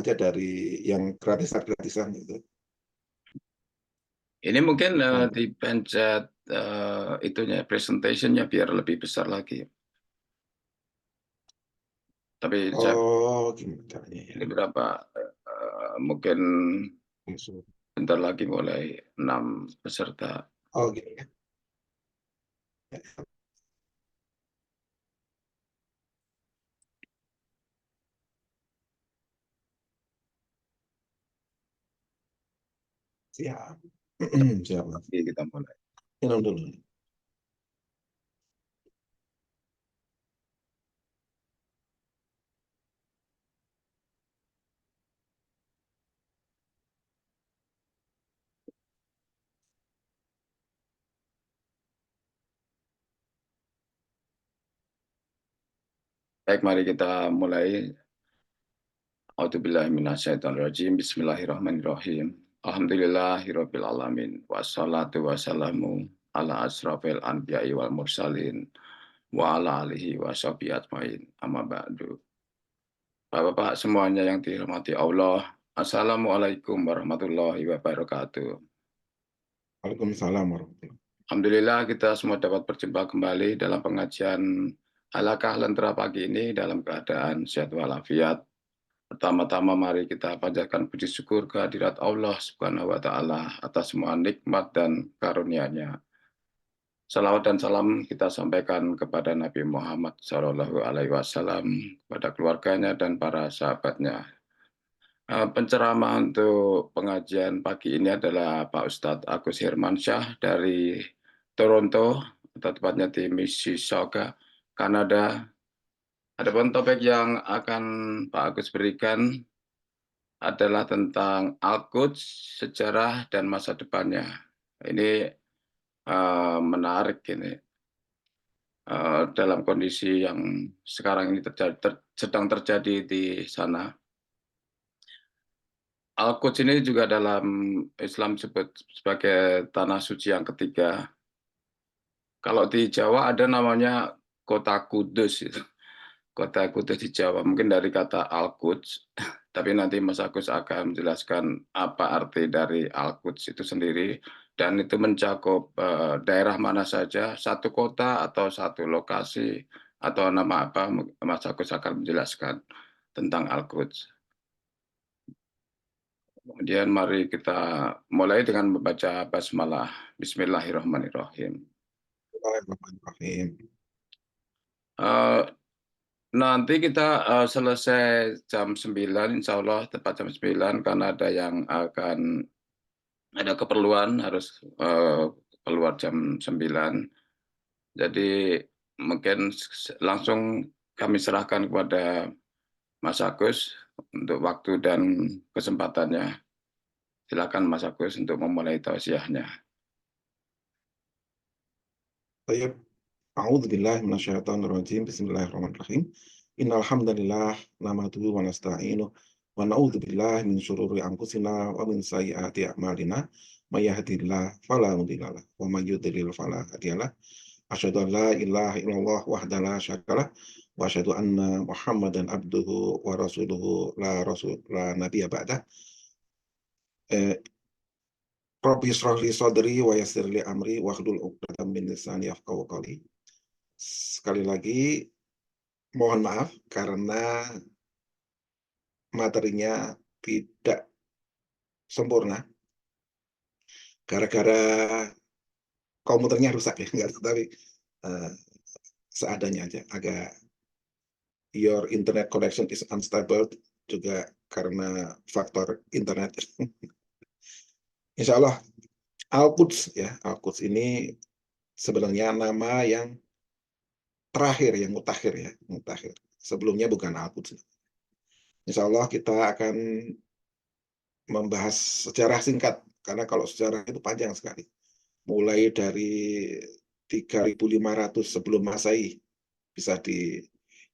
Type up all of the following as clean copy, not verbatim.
aja dari yang gratisan gitu. Ini mungkin dipencet itunya presentationnya biar lebih besar lagi. Tapi Gimana caranya ya? ini berapa? Mungkin bentar lagi mulai 6 peserta. Gini ya. Siap. Siap. Kita mulai. Minum dulu. Baik, mari kita mulai. A'udzubillahiminasyaitonirrajim. Bismillahirrahmanirrahim. Alhamdulillahirabbil alamin. Wassalatu wassalamu ala asrafil anbiya'i wal mursalin wa ala alihi washabihi ajmain. Amma ba'du. Bapak-bapak semuanya yang dirahmati Allah, Assalamualaikum warahmatullahi wabarakatuh. Waalaikumsalam warahmatullahi. Alhamdulillah kita semua dapat berjumpa kembali dalam pengajian Halaqah Lentera pagi ini dalam keadaan sehat walafiat. Pertama-tama mari kita panjatkan puji syukur kehadirat Allah Subhanahu wa taala atas semua nikmat dan karunia-Nya. Salawat dan salam kita sampaikan kepada Nabi Muhammad SAW, kepada keluarganya dan para sahabatnya. Penceramah untuk pengajian pagi ini adalah Pak Ustadz Agus Hirmansyah dari Toronto, atau tepatnya di Mississauga, Kanada. Adapun topik yang akan Pak Agus berikan adalah tentang Al-Quds, sejarah dan masa depannya. Ini menarik ini. Dalam kondisi yang sekarang ini sedang terjadi di sana. Al-Quds ini juga dalam Islam disebut sebagai tanah suci yang ketiga. Kalau di Jawa ada namanya Kota Kudus. Kota Kudus di Jawa, mungkin dari kata Al-Quds, tapi nanti Mas Agus akan menjelaskan apa arti dari Al-Quds itu sendiri, dan itu mencakup daerah mana saja, satu kota atau satu lokasi, atau nama apa, Mas Agus akan menjelaskan tentang Al-Quds. Kemudian mari kita mulai dengan membaca basmalah. Bismillahirrahmanirrahim. Bismillahirrahmanirrahim. Nanti kita selesai jam 9, insya Allah tepat jam 9, karena ada yang akan ada keperluan harus keluar jam 9. Jadi mungkin langsung kami serahkan kepada Mas Agus untuk waktu dan kesempatannya. Silakan Mas Agus untuk memulai tausiahnya. Baik. A'udzubillahi minasyaitonirrajim. Bismillahirrahmanirrahim. Innal hamdalillah nahmaduhu wa nasta'inuhu wa na'udzubillahi min syururi anfusina wa min sayyiati a'malina. May yahdihillahu fala mudilla lahu wa may yudlil fala hadiya lahu. Asyhadu an la ilaha illallah wahdahu la syarika lahu wa asyhadu anna Muhammadan abduhu wa rasuluhu la nabiyya ba'dah. Rabbi shrah li sadri wa yassir li amri wahlul 'uqdatam min lisani yafqahu qawli. Sekali lagi mohon maaf karena materinya tidak sempurna gara-gara komputernya rusak ya, enggak, tapi seadanya aja. Agak your internet connection is unstable juga karena faktor internet. Insya Allah Al-Quds ya, Al-Quds ini sebenarnya nama yang terakhir, yang mutakhir ya, mutakhir. Sebelumnya bukan Al-Quds. Insya Allah kita akan membahas sejarah singkat, karena kalau sejarah itu panjang sekali. Mulai dari 3.500 sebelum Masehi, bisa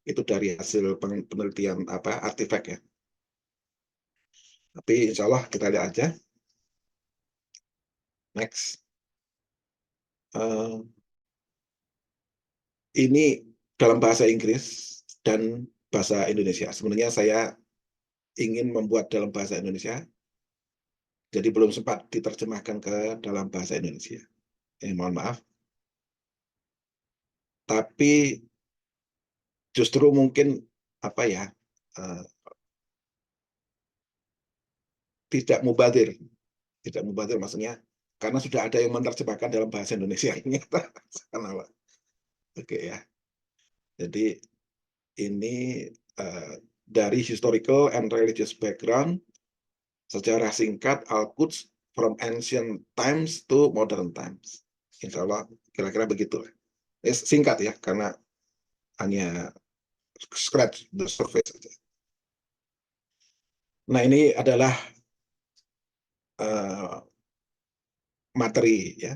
itu dari hasil penelitian artefak ya. Tapi insya Allah kita lihat aja. Next. Ini dalam bahasa Inggris dan bahasa Indonesia. Sebenarnya saya ingin membuat dalam bahasa Indonesia, jadi belum sempat diterjemahkan ke dalam bahasa Indonesia. Mohon maaf. Tapi justru mungkin apa ya, tidak mubadir maksudnya karena sudah ada yang menerjemahkan dalam bahasa Indonesia. Oke ya. Jadi ini dari historical and religious background, sejarah singkat Al-Quds from ancient times to modern times. Insya Allah kira-kira begitu. Singkat ya, karena hanya scratch the surface saja. Nah, ini adalah materi ya,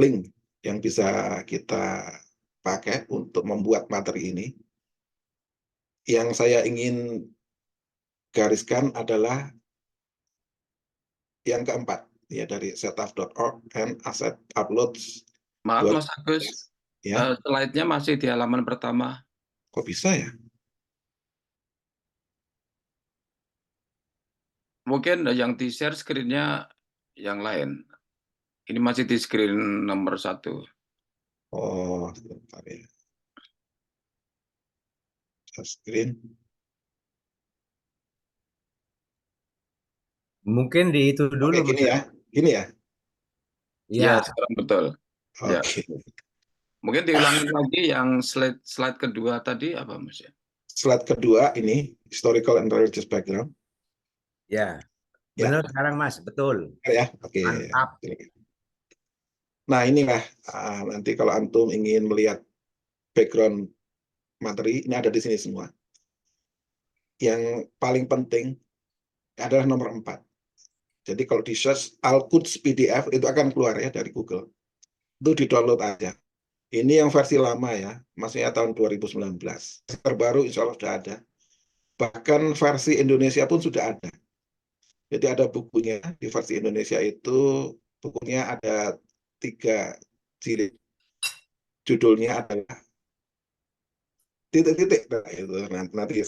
link yang bisa kita pakai untuk membuat materi ini. Yang saya ingin gariskan adalah yang keempat, ya, dari setaf.org and asset uploads. Maaf Mas Agus, Ya, slide-nya masih di halaman pertama. kok bisa ya? Mungkin yang di-share screen-nya yang lain. Ini masih di screen nomor 1. Oh, sebentar ya. Screen. Mungkin di itu dulu. Oke, gini ya. Gini ya. Ya, Ya, sekarang betul. Ya. Oke. Mungkin diulangi lagi yang slide kedua tadi apa Mas ya? Slide kedua ini historical and religious background. ya. Ya. Benar sekarang Mas, betul. Ya, oke. Mantap. Nah, inilah nanti kalau antum ingin melihat background materi, ini ada di sini semua. Yang paling penting adalah nomor 4. Jadi kalau di search Al-Quds PDF itu akan keluar ya dari Google. Itu di-download aja. Ini yang versi lama ya, maksudnya tahun 2019. Terbaru insya Allah sudah ada. Bahkan versi Indonesia pun sudah ada. Jadi ada bukunya, di versi Indonesia itu bukunya ada 3 jilid. Judulnya adalah titik-titik. Nah, itu nanti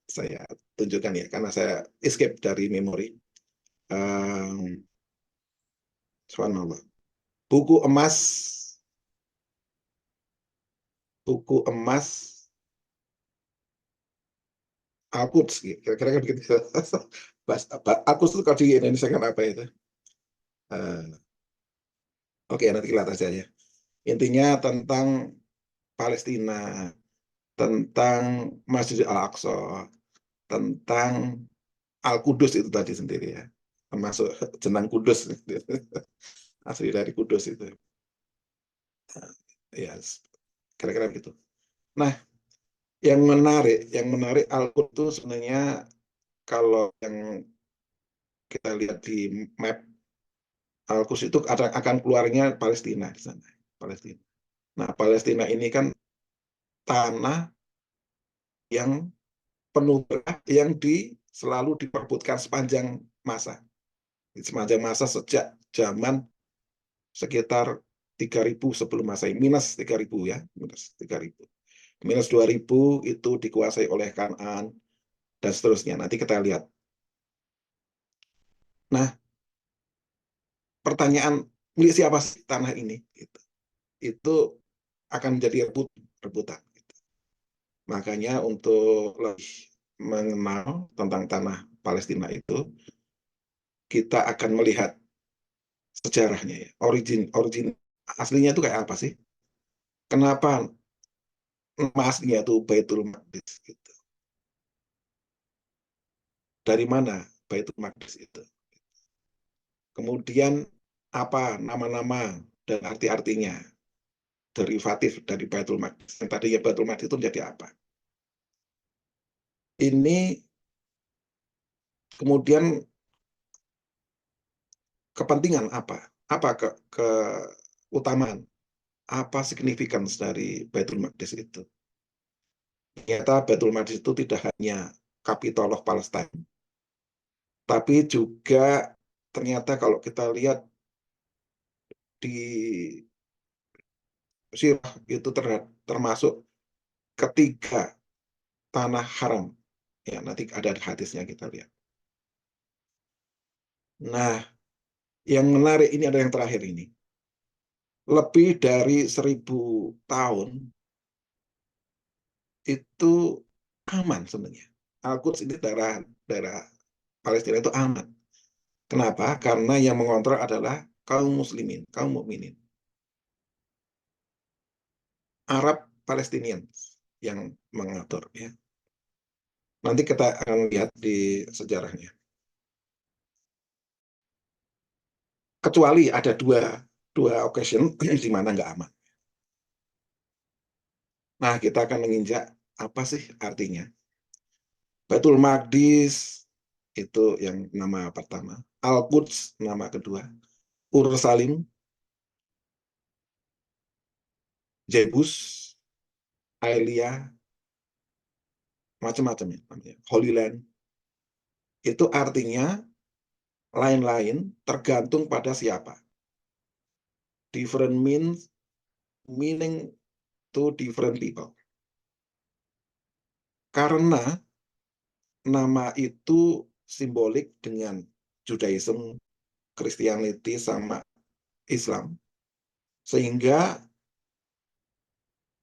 saya tunjukkan ya, karena saya escape dari memori. Subhanallah. Buku emas Al-Quds, kira-kira begitu. Al-Quds itu kalau di Indonesia kan apa itu? Oke, nanti kita lihat aja ya. Intinya tentang Palestina, tentang Masjid Al-Aqsa, tentang Al-Qudus itu tadi sendiri ya. Termasuk jenang Kudus. Asli dari Kudus itu. Ya, kira-kira begitu. Nah, yang menarik Al-Quds itu sebenarnya kalau yang kita lihat di map Al-Quds itu akan keluarnya Palestina di sana. Palestina. Nah, Palestina ini kan tanah yang penuh berkah yang selalu diperbutkan sepanjang masa. Sepanjang masa sejak zaman sekitar 3000 sebelum Masehi, minus 3000 ya, minus 3000. Minus 2000 itu dikuasai oleh Kanaan dan seterusnya. Nanti kita lihat. Nah, pertanyaan milik siapa sih tanah ini? Itu akan menjadi rebutan. Makanya untuk lebih mengenal tentang tanah Palestina itu, kita akan melihat sejarahnya ya, origin aslinya itu kayak apa sih? Kenapa nama aslinya itu Baitul Maqdis gitu? Dari mana Baitul Maqdis itu? Kemudian apa nama-nama dan arti-artinya derivatif dari Baitul Maqdis? Yang tadinya Baitul Maqdis itu menjadi apa? Ini kemudian kepentingan apa? Apa keutamaan? Apa signifikans dari Baitul Maqdis itu? Ternyata Baitul Maqdis itu tidak hanya capital of Palestine, tapi juga ternyata kalau kita lihat di sirah itu termasuk ketiga tanah haram Ya, nanti ada hadisnya kita lihat. Nah, yang menarik ini ada yang terakhir ini. Lebih dari 1000 tahun itu aman sebenarnya. Al-Quds ini daerah Palestina itu aman. Kenapa? Karena yang mengontrol adalah kaum muslimin, kaum mukminin. Arab Palestinian yang mengatur ya. Nanti kita akan lihat di sejarahnya. Kecuali ada dua occasion di mana nggak aman. Nah, kita akan menginjak apa sih artinya. Baitul Maqdis itu yang nama pertama. Al-Quds nama kedua. Ursalim, Jebus, Aelia, macam-macam ya namanya. Holy Land. Itu artinya lain-lain tergantung pada siapa. Different meaning to different people. Karena nama itu simbolik dengan Judaism, Christianity, sama Islam. Sehingga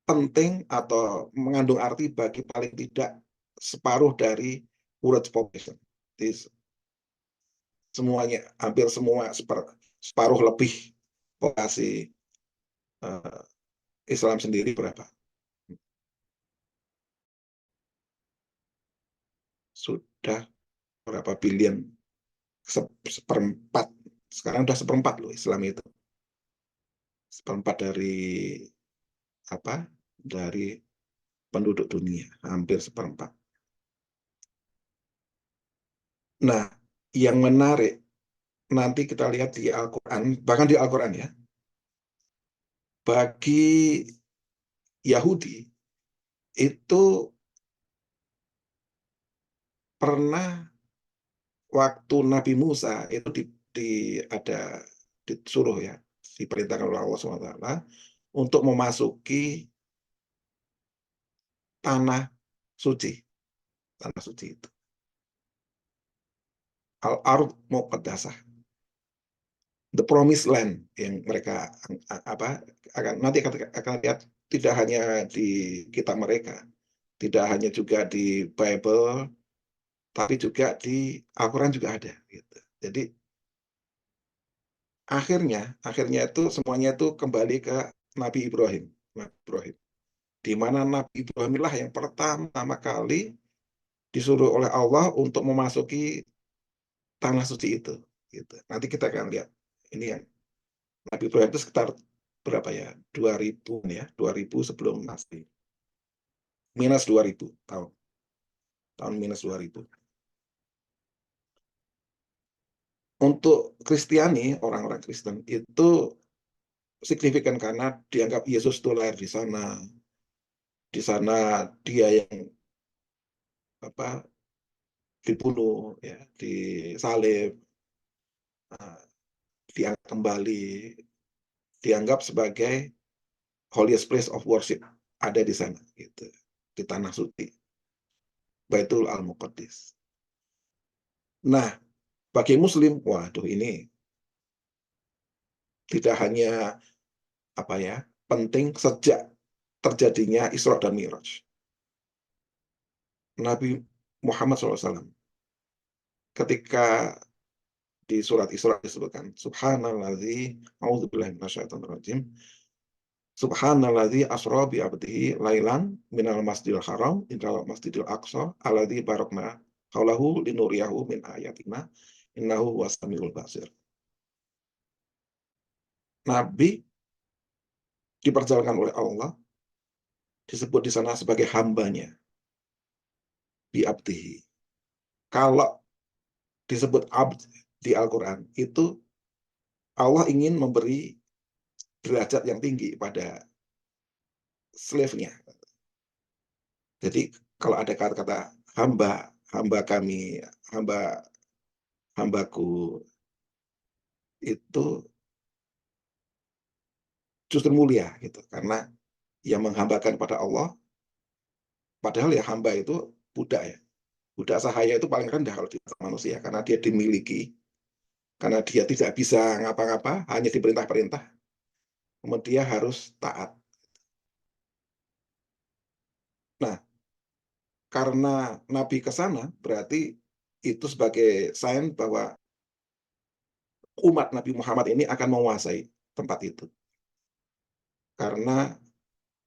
penting atau mengandung arti bagi paling tidak separuh dari world population. Jadi, semuanya, hampir semua separuh lebih populasi Islam sendiri berapa? Sudah berapa billion? Seperempat. Sekarang udah seperempat loh Islam itu. Seperempat dari apa? Dari penduduk dunia, hampir seperempat. Nah, yang menarik nanti kita lihat di Al-Quran, bahkan di Al-Quran ya, bagi Yahudi itu pernah waktu Nabi Musa itu ada disuruh ya, diperintahkan oleh Allah SWT untuk memasuki tanah suci itu. Al-Ard Muqaddasah, the promised land yang mereka nanti akan lihat tidak hanya di kitab mereka, tidak hanya juga di Bible, tapi juga di Al-Quran juga ada. Gitu. Jadi akhirnya itu semuanya itu kembali ke Nabi Ibrahim, di mana Nabi Ibrahim lah yang pertama kali disuruh oleh Allah untuk memasuki tanah suci itu. Gitu. Nanti kita akan lihat ini yang Nabi Ibrahim itu sekitar berapa ya? 2000 ya, 2000 sebelum Masehi. Minus 2000 tahun. Tahun minus 2000. Untuk Kristiani, orang-orang Kristen itu signifikan karena dianggap Yesus itu lahir di sana. Di sana dia yang dibunuh, ya, disalib, diangkat kembali, dianggap sebagai holiest place of worship ada di sana, gitu, di tanah suci, Baitul Al-Muqaddis. Nah, bagi Muslim, waduh ini tidak hanya penting sejak terjadinya Isra dan Mi'raj. Nabi Muhammad SAW ketika di surat Isra disebutkan subhanalladzi a'udzubillahi minasyaitonir rajim subhanalladzi asra bi 'abdihi lailan minal masjidil haram ilal masjidil aqsa alladzi barakna haulahu linuriyahu min ayatina innahu huwas samiul basir. Nabi diperjalankan oleh Allah, disebut di sana sebagai hambanya, bi 'abdihi. Kalau disebut abd di Al-Quran itu Allah ingin memberi derajat yang tinggi pada slave-nya. Jadi kalau ada kata-kata hamba kami, hambaku, itu justru mulia gitu, karena yang menghambakan pada Allah, padahal ya hamba itu budak ya, Budak sahaya itu paling rendah kalau di mata manusia karena dia dimiliki, karena dia tidak bisa ngapa-ngapa, hanya diperintah-perintah, kemudian dia harus taat. Nah, karena Nabi ke sana, berarti itu sebagai sign bahwa umat Nabi Muhammad ini akan menguasai tempat itu. Karena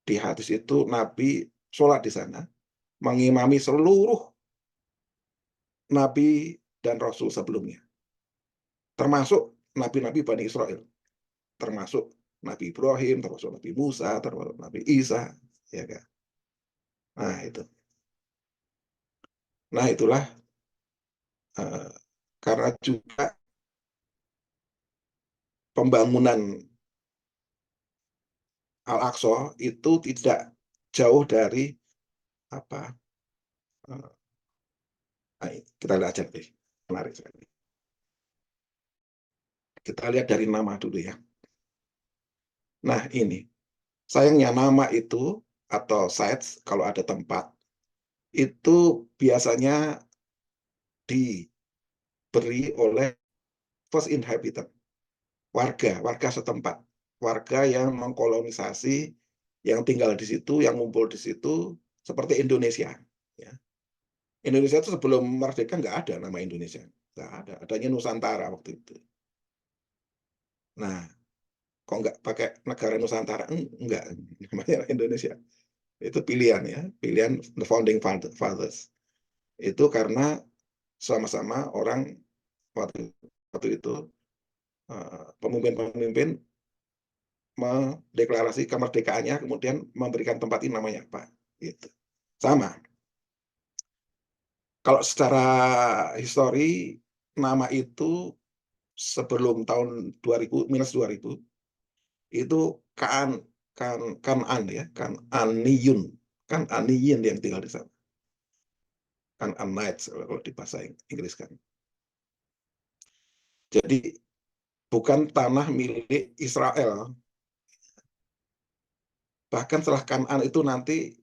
di hadis itu Nabi sholat di sana, mengimami seluruh Nabi dan Rasul sebelumnya. Termasuk Nabi-Nabi Bani Israel. Termasuk Nabi Ibrahim, termasuk Nabi Musa, termasuk Nabi Isa. Ya kan? Nah itu. Nah itulah karena juga pembangunan Al-Aqsa itu tidak jauh dari apa? Kita lihat aja deh, menarik sekali. Kita lihat dari nama dulu ya. Nah ini, sayangnya nama itu atau sites kalau ada tempat itu biasanya diberi oleh first inhabitant, warga setempat, warga yang mengkolonisasi, yang tinggal di situ, yang ngumpul di situ, seperti Indonesia. Ya. Indonesia itu sebelum merdeka nggak ada nama Indonesia, nggak ada, adanya Nusantara waktu itu. Nah, kok nggak pakai negara Nusantara? Enggak, namanya Indonesia. Itu pilihan ya, pilihan the founding fathers. Itu karena sama-sama orang waktu itu pemimpin-pemimpin mendeklarasi kemerdekaannya, kemudian memberikan tempat ini namanya apa. Gitu. Sama. Kalau secara histori, nama itu sebelum tahun 2000, minus 2000, itu Kan'an ya, Kan'aniyun. Kan'aniyin yang tinggal di sana. Kan'anites kalau di bahasa Inggris kan. Jadi bukan tanah milik Israel. Bahkan setelah Kan'an itu nanti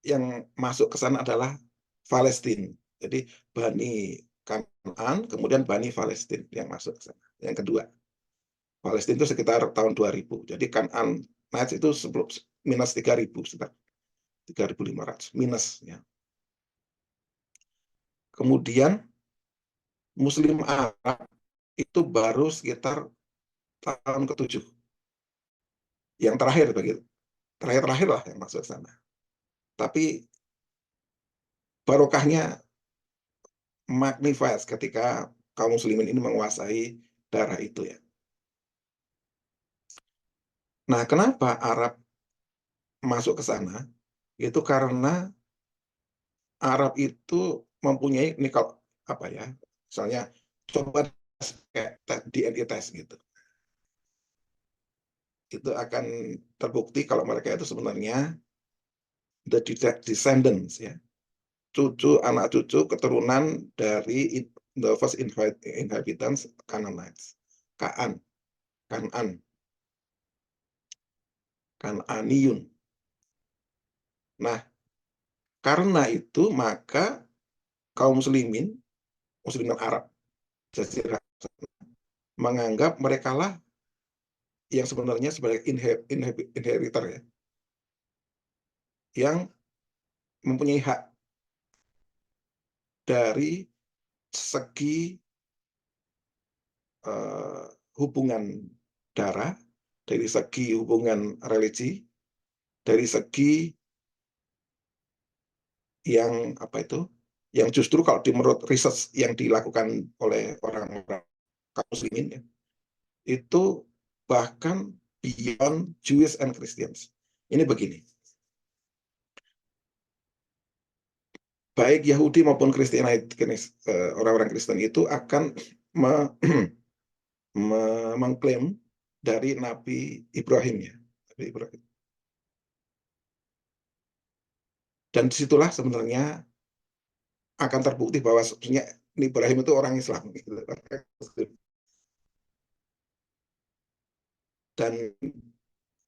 yang masuk ke sana adalah Palestina. Jadi Bani Kan'an, kemudian Bani Palestina yang masuk ke sana. Yang kedua, Palestina itu sekitar tahun 2000. Jadi Kan'an Nights itu sebelum minus 3000, sekitar 3500 minus ya. Kemudian Muslim Arab itu baru sekitar tahun ke-7. Yang terakhir begitu. Terakhir lah yang masuk ke sana. Tapi barokahnya magnified ketika kaum muslimin ini menguasai daerah itu ya. Nah, kenapa Arab masuk ke sana? Itu karena Arab itu mempunyai nikel apa ya? Misalnya coba kayak DNA test gitu. Itu akan terbukti kalau mereka itu sebenarnya the descendants ya. Anak cucu keturunan dari the first inhabitants Canaanites. Kan'aniyun. Nah, karena itu maka kaum muslimin Arab menganggap mereka lah yang sebenarnya sebagai inheritor ya, yang mempunyai hak dari segi hubungan darah, dari segi hubungan religi, dari segi yang apa itu, yang justru kalau menurut research yang dilakukan oleh orang-orang kaum muslimin ya, itu bahkan beyond Jewish and Christians. Ini begini, baik Yahudi maupun Kristen, orang-orang Kristen itu akan mengklaim dari Nabi Ibrahim ya, Nabi Ibrahim. Dan disitulah sebenarnya akan terbukti bahwa sebenarnya Ibrahim itu orang Islam. Gitu. Dan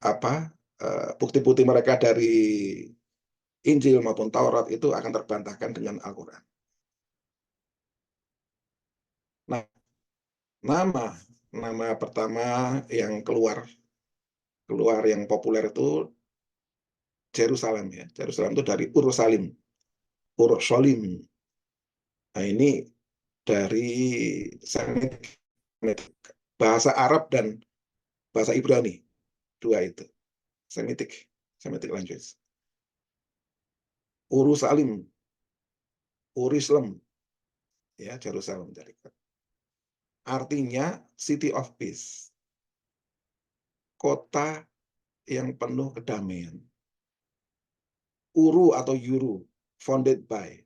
apa bukti-bukti mereka dari Injil maupun Taurat itu akan terbantahkan dengan Al-Quran. Nama pertama yang keluar yang populer itu Yerusalem ya. Yerusalem itu dari Ursalim. Nah, ini dari Semitic, bahasa Arab dan bahasa Ibrani, dua itu. Semitic language. Ursalim, ya, Yerusalem jadi. Artinya City of Peace. Kota yang penuh kedamaian. Uru atau Yuru, founded by,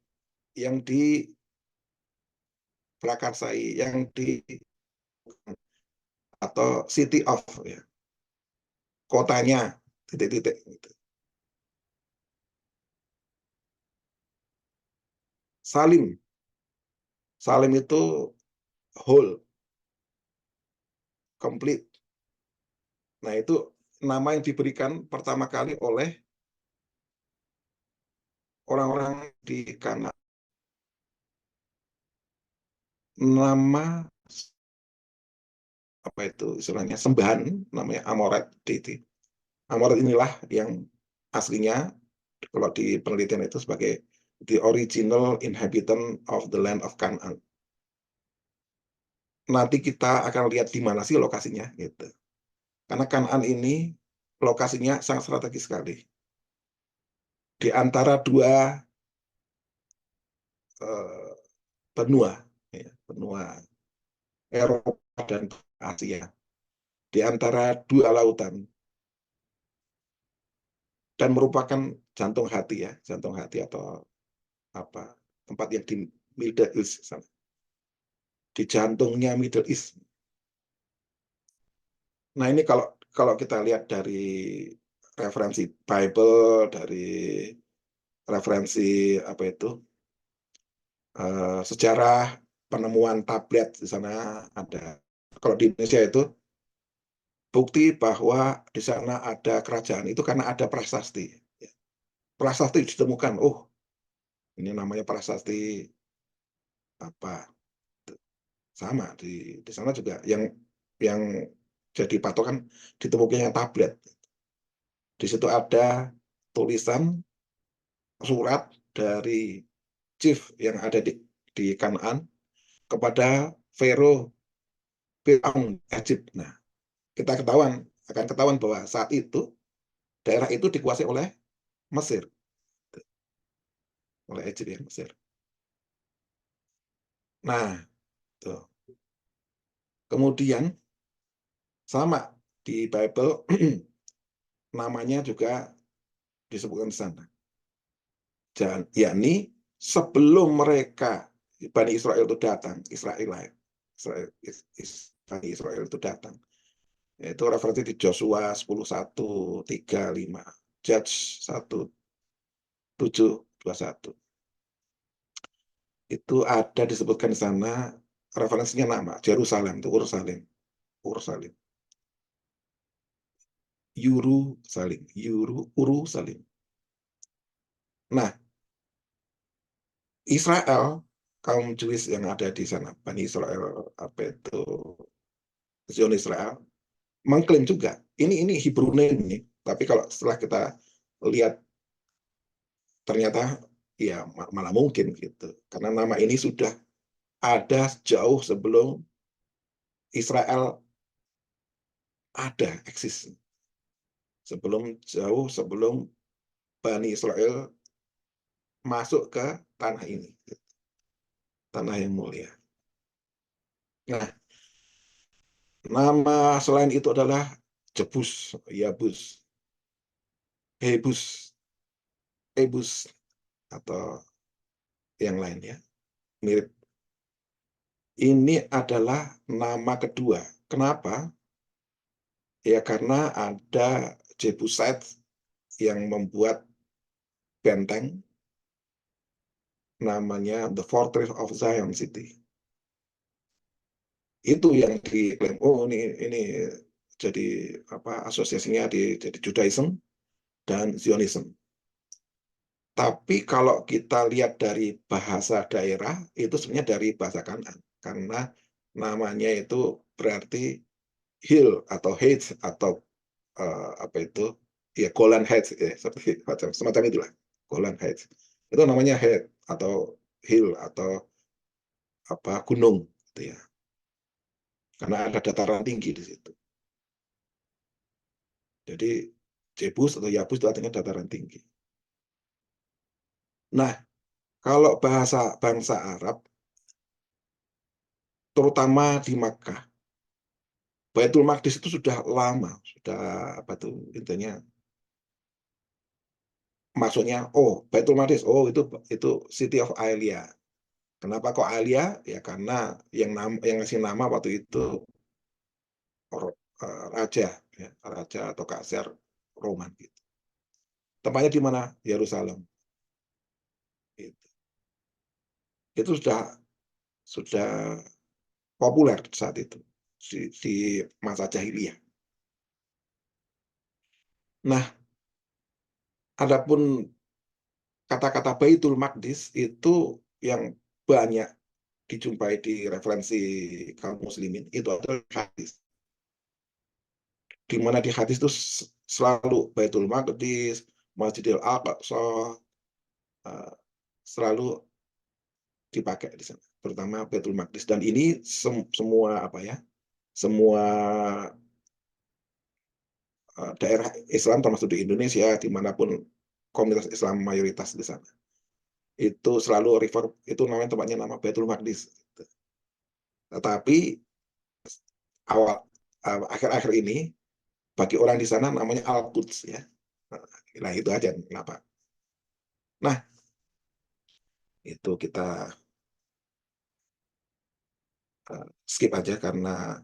yang diprakarsai, yang atau City of, ya, kotanya, titik-titik. Gitu. Salim itu whole, complete. Nah, itu nama yang diberikan pertama kali oleh orang-orang di Kanaan. Nama apa itu istilahnya sembahan, namanya Amoret deity. Amoret inilah yang aslinya kalau di penelitian itu sebagai the original inhabitant of the land of Canaan. Nanti kita akan lihat di mana sih lokasinya gitu. Karena Kanaan ini lokasinya sangat strategis sekali. Di antara dua benua, ya, benua Eropa dan Asia, di antara dua lautan, dan merupakan jantung hati ya, jantung hati atau apa, tempat yang di Middle East sana, di jantungnya Middle East. Nah, ini kalau kita lihat dari referensi Bible, dari referensi apa itu sejarah penemuan tablet di sana ada. Kalau di Indonesia itu bukti bahwa di sana ada kerajaan itu karena ada prasasti. Prasasti ditemukan, oh ini namanya prasasti apa? Sama di sana juga yang jadi patokan ditemukannya tablet. Di situ ada tulisan surat dari chief yang ada di Kanaan kepada Pharaoh Fir'aun Egypt. Nah, kita akan ketahuan bahwa saat itu daerah itu dikuasai oleh Mesir, oleh Egypt ya, Mesir. Nah, tuh. Kemudian sama di Bible namanya juga disebutkan di sana. Dan yakni sebelum mereka Bani Israel itu datang, Bani Israel itu datang. Itu referensi di Joshua 10:1, 3, 5, Judge 1, 7, 21. Itu ada disebutkan di sana referensinya nama Yerusalem, itu Ursalim. Urusalim. Nah, Israel, kaum Jewish yang ada di sana, Bani Israel, apa itu, Zion Israel, mengklaim juga, ini Hebrew name ini, tapi kalau setelah kita lihat, ternyata ya malah mungkin gitu, karena nama ini sudah ada jauh sebelum Israel ada, eksis. Jauh sebelum Bani Israel masuk ke tanah ini, tanah yang mulia. Nah, nama selain itu adalah Jebus, Yabus, Ebus, atau yang lain ya, mirip. Ini adalah nama kedua. Kenapa? Ya karena ada Jebusite yang membuat benteng namanya The Fortress of Zion City. Itu yang diklaim, oh ini jadi apa, asosiasinya jadi Judaism dan Zionism. Tapi kalau kita lihat dari bahasa daerah, itu sebenarnya dari bahasa Kanaan. Karena namanya itu berarti hill atau heights atau apa itu ya Golan Heights ya, seperti semacam itulah Golan Heights itu namanya head atau hill atau apa gunung gitu ya karena ada dataran tinggi di situ. Jadi Jebus atau Yabus itu artinya dataran tinggi. Nah, kalau bahasa bangsa Arab, terutama di Makkah, Baitul Maqdis itu sudah lama, sudah apa tuh intinya maksudnya Baitul Maqdis itu City of Alia. Kenapa kok Alia? Ya karena yang ngasih nama waktu itu raja ya, raja atau kaisar Roman gitu. Tempatnya di mana? Yerusalem. Gitu. Itu sudah populer saat itu di masa jahiliyah. Nah, adapun kata-kata Baitul Maqdis itu yang banyak dijumpai di referensi kaum muslimin itu adalah hadis. Di mana di hadis itu selalu Baitul Maqdis, Masjidil Aqsa selalu dipakai di sana, terutama Baitul Maqdis. Dan ini semua apa ya? Semua daerah Islam termasuk di Indonesia dimanapun komunitas Islam mayoritas di sana itu selalu refer itu namanya tempatnya nama Baitul Maqdis. Tetapi akhir-akhir ini bagi orang di sana namanya Al-Quds ya. Nah itu aja kenapa. Nah itu kita skip aja karena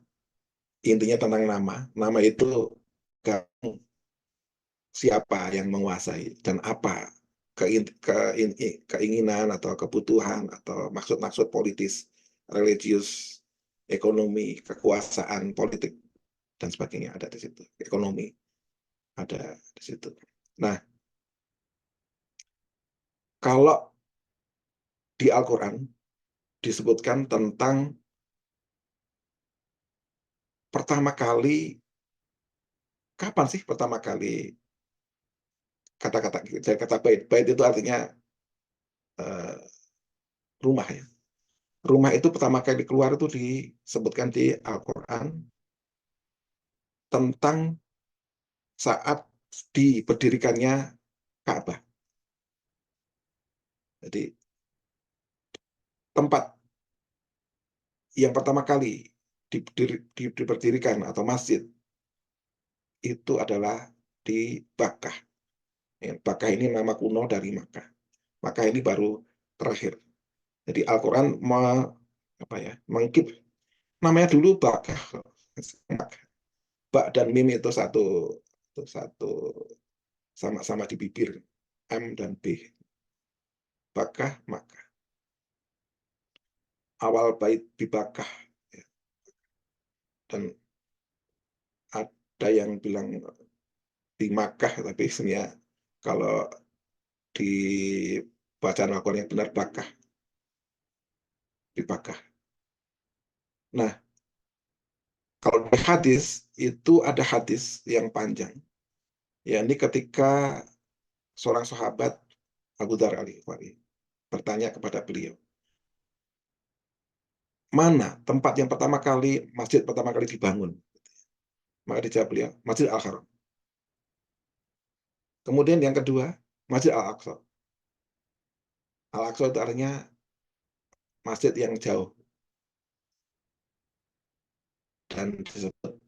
intinya tentang nama. Nama itu siapa yang menguasai dan apa keinginan atau kebutuhan atau maksud-maksud politis, religius, ekonomi, kekuasaan politik dan sebagainya ada di situ. Ekonomi ada di situ. Nah, kalau di Al-Quran disebutkan tentang pertama kali, kapan sih pertama kali kata bait. Bait itu artinya rumah ya. Rumah itu pertama kali keluar itu disebutkan di Al-Quran tentang saat diberdirikannya Ka'bah. Jadi tempat yang pertama kali diberdirikan atau masjid itu adalah di Bakkah. Ya, Bakkah ini nama kuno dari Makkah. Makkah ini baru terakhir. Jadi Al-Quran mengkip namanya dulu Bakkah. Bak dan mim itu satu sama-sama di bibir, M dan B. Bakkah, Makkah. Awal bait di Bakkah. Dan ada yang bilang di Makkah, tapi sebenarnya kalau di bacaan Al-Quran yang benar Bakkah. Di Bakkah. Nah, kalau di hadis, itu ada hadis yang panjang. Ya, ini ketika seorang sahabat Abu Dzar Al-Ghifari bertanya kepada beliau, mana tempat yang masjid pertama kali dibangun? Maka dijawab beliau, Masjid Al-Haram. Kemudian yang kedua, Masjid Al-Aqsa. Al-Aqsa itu artinya masjid yang jauh. Dan disebut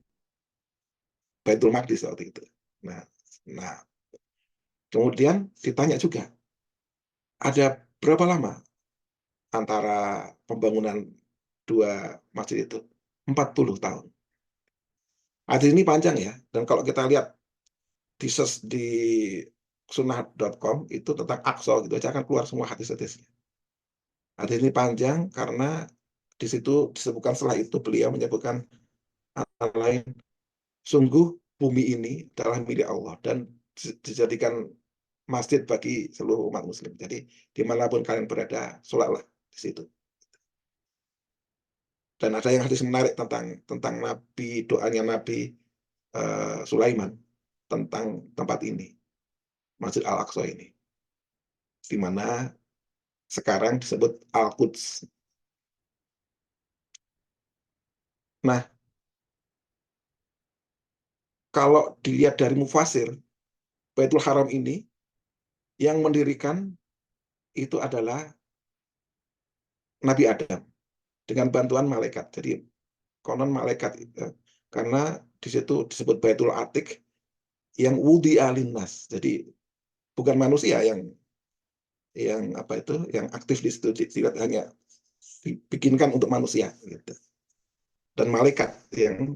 Baitul Maqdis waktu itu. Nah, kemudian ditanya juga, ada berapa lama antara pembangunan dua masjid itu? 40 tahun. Hadis ini panjang ya, dan kalau kita lihat di sunnah.com itu tentang Aqsa gitu aja akan keluar semua hadis-hadisnya. Hadis ini panjang karena di situ disebutkan setelah itu beliau menyebutkan antara lain sungguh bumi ini adalah milik Allah dan dijadikan masjid bagi seluruh umat muslim. Jadi dimanapun kalian berada, sholatlah di situ. Dan ada yang hadis menarik tentang Nabi, doanya Nabi Sulaiman tentang tempat ini, Masjid Al-Aqsa ini, di mana sekarang disebut Al-Quds. Nah, kalau dilihat dari mufasir, Baitul Haram ini yang mendirikan itu adalah Nabi Adam dengan bantuan malaikat. Jadi konon malaikat, karena di situ disebut Baitul Atiq yang wudi alinnas. Jadi bukan manusia yang apa itu yang aktif di situ, tidak hanya dibikinkan untuk manusia gitu. Dan malaikat yang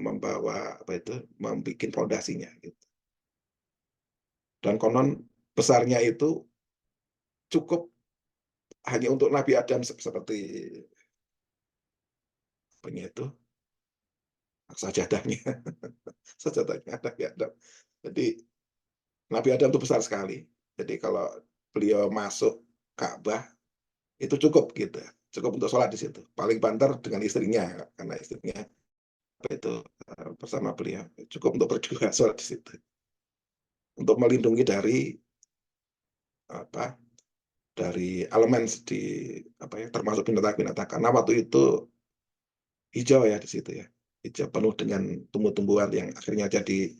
membawa apa itu membuat fondasinya gitu. Dan konon besarnya itu cukup hanya untuk Nabi Adam, seperti apanya itu sajadahnya sajadahnya Nabi Adam. Jadi Nabi Adam itu besar sekali. Jadi kalau beliau masuk Ka'bah itu cukup gitu, cukup untuk sholat di situ. Paling banter dengan istrinya, karena istrinya itu bersama beliau, cukup untuk berdua sholat di situ, untuk melindungi dari apa, dari elemen di apa ya, termasuk binatang-binatang, karena waktu itu hijau ya di situ ya, hijau penuh dengan tumbuh-tumbuhan yang akhirnya jadi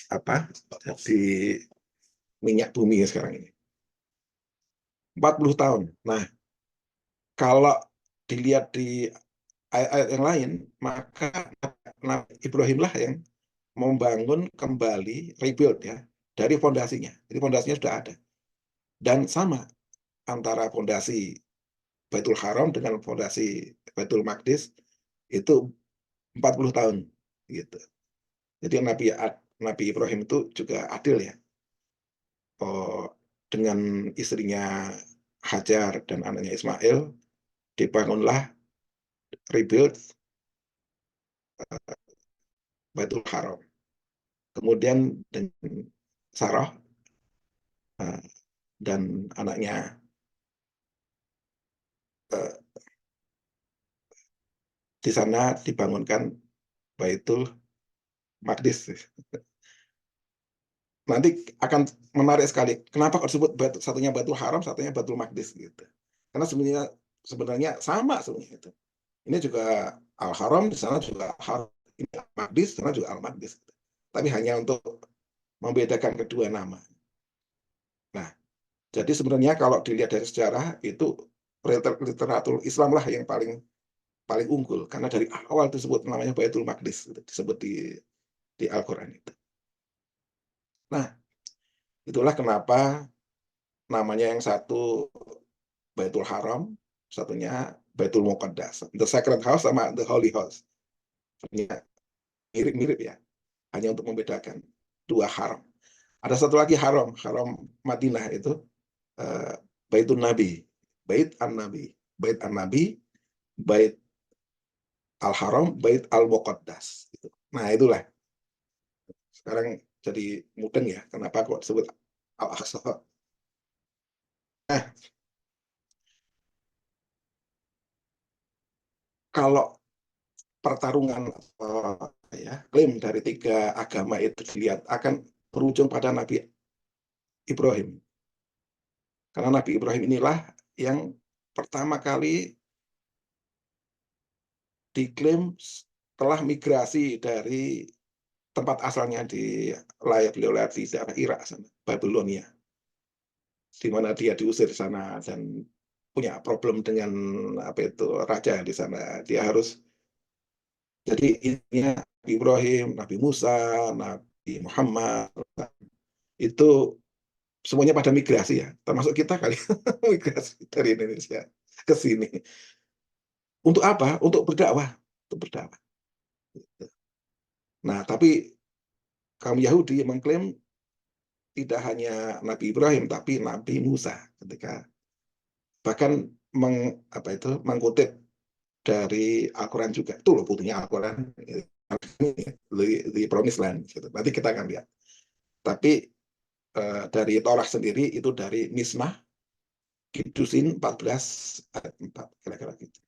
apa, jadi minyak bumi ya sekarang ini. 40 tahun. Nah, kalau dilihat di ayat-ayat yang lain, maka Nabi Ibrahim lah yang membangun kembali, rebuild ya, dari fondasinya. Jadi fondasinya sudah ada. Dan sama antara fondasi Baitul Haram dengan fondasi Baitul Maqdis itu 40 tahun gitu. Jadi Nabi Ibrahim itu juga adil ya. Dengan istrinya Hajar dan anaknya Ismail dibangunlah rebuild Baitul Haram. Kemudian dengan Sarah dan anaknya di sana dibangunkan Baitul Maqdis. Nanti akan menarik sekali. Kenapa kok disebut satunya Baitul Haram, satunya Baitul Maqdis gitu? Karena sebenarnya sama sebenarnya itu. Ini juga Al Haram, di sana juga Al Haram. Ini Al Maqdis, di sana juga Al Maqdis. Tapi hanya untuk membedakan kedua nama. Nah, jadi sebenarnya kalau dilihat dari sejarah itu literatur Islam lah yang paling unggul, karena dari awal disebut namanya Baitul Maqdis, disebut di Al-Quran itu. Nah, itulah kenapa namanya yang satu Baitul Haram, satunya Baitul Muqaddas. The Sacred House sama The Holy House. Mirip-mirip ya, hanya untuk membedakan dua haram. Ada satu lagi haram Madinah itu Baitun Nabi, Bait An-Nabi, Bait An-Nabi, Bait Al-Haram, Bait Al-Muqaddas. Nah, itulah. Sekarang jadi mudeng ya, kenapa kok disebut Al-Aqsa. Nah, kalau pertarungan klaim dari tiga agama itu dilihat akan berujung pada Nabi Ibrahim. Karena Nabi Ibrahim inilah yang pertama kali diklaim telah migrasi dari tempat asalnya di beliau di daerah Irak sana, Babilonia, di mana dia diusir sana dan punya problem dengan apa itu raja di sana. Dia harus, jadi intinya Nabi Ibrahim, Nabi Musa, Nabi Muhammad itu semuanya pada migrasi ya, termasuk kita kali migrasi dari Indonesia ke sini. Untuk apa? Untuk berdakwah, untuk berdakwah. Nah, tapi kaum Yahudi mengklaim tidak hanya Nabi Ibrahim, tapi Nabi Musa, ketika bahkan mengutip dari Al-Quran juga. Itu loh buktinya Al-Quran, the Promised Land. Gitu. Nanti kita akan lihat. Tapi dari Torah sendiri itu dari Mismah, Kidusin 14 ayat 4, kira-kira gitu.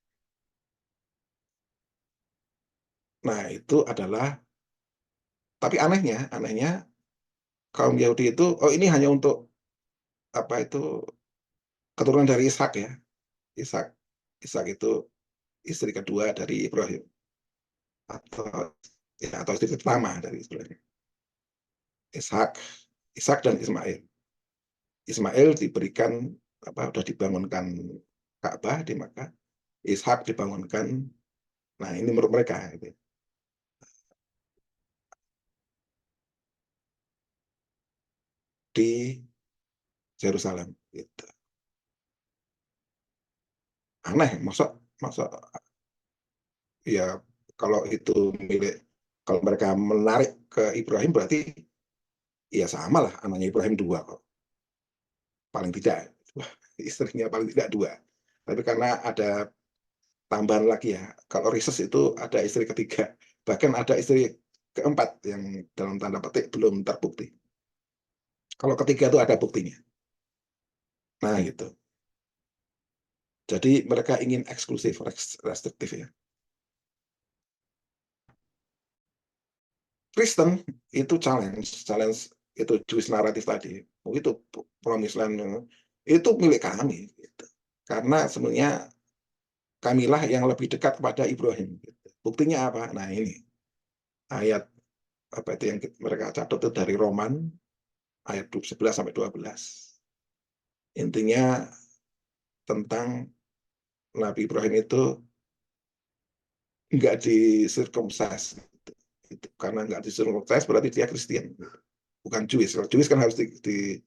Nah, itu adalah, tapi anehnya kaum Yahudi itu, oh ini hanya untuk apa itu keturunan dari Ishak ya. Ishak, Ishak itu istri kedua dari Ibrahim, atau ya, atau istri pertama dari Ibrahim. Ishak, Ishak dan Ismail. Ismail diberikan apa, sudah dibangunkan Ka'bah di Makkah. Ishak dibangunkan, nah ini menurut mereka gitu, di Yerusalem. Gitu. Aneh, masa masa ya, kalau itu milik, kalau mereka menarik ke Ibrahim berarti ya sama lah, anaknya Ibrahim dua kok, paling tidak. Wah, istrinya paling tidak dua. Tapi karena ada tambahan lagi ya, kalau Rises itu ada istri ketiga, bahkan ada istri keempat yang dalam tanda petik belum terbukti. Kalau ketiga itu ada buktinya. Nah gitu. Jadi mereka ingin eksklusif, restriktif ya. Kristen itu challenge itu Jewish naratif tadi. Oh, itu promised land itu milik kami. Gitu. Karena sebenarnya kamilah yang lebih dekat kepada Ibrahim. Gitu. Buktinya apa? Nah ini ayat apa itu yang mereka catat itu dari Roman ayat 11 sampai 12. Intinya tentang Nabi Ibrahim itu nggak disirkumsas. Gitu. Karena nggak disirkumsas berarti dia Kristen. Bukan Jewish. Kalau Jewish kan harus di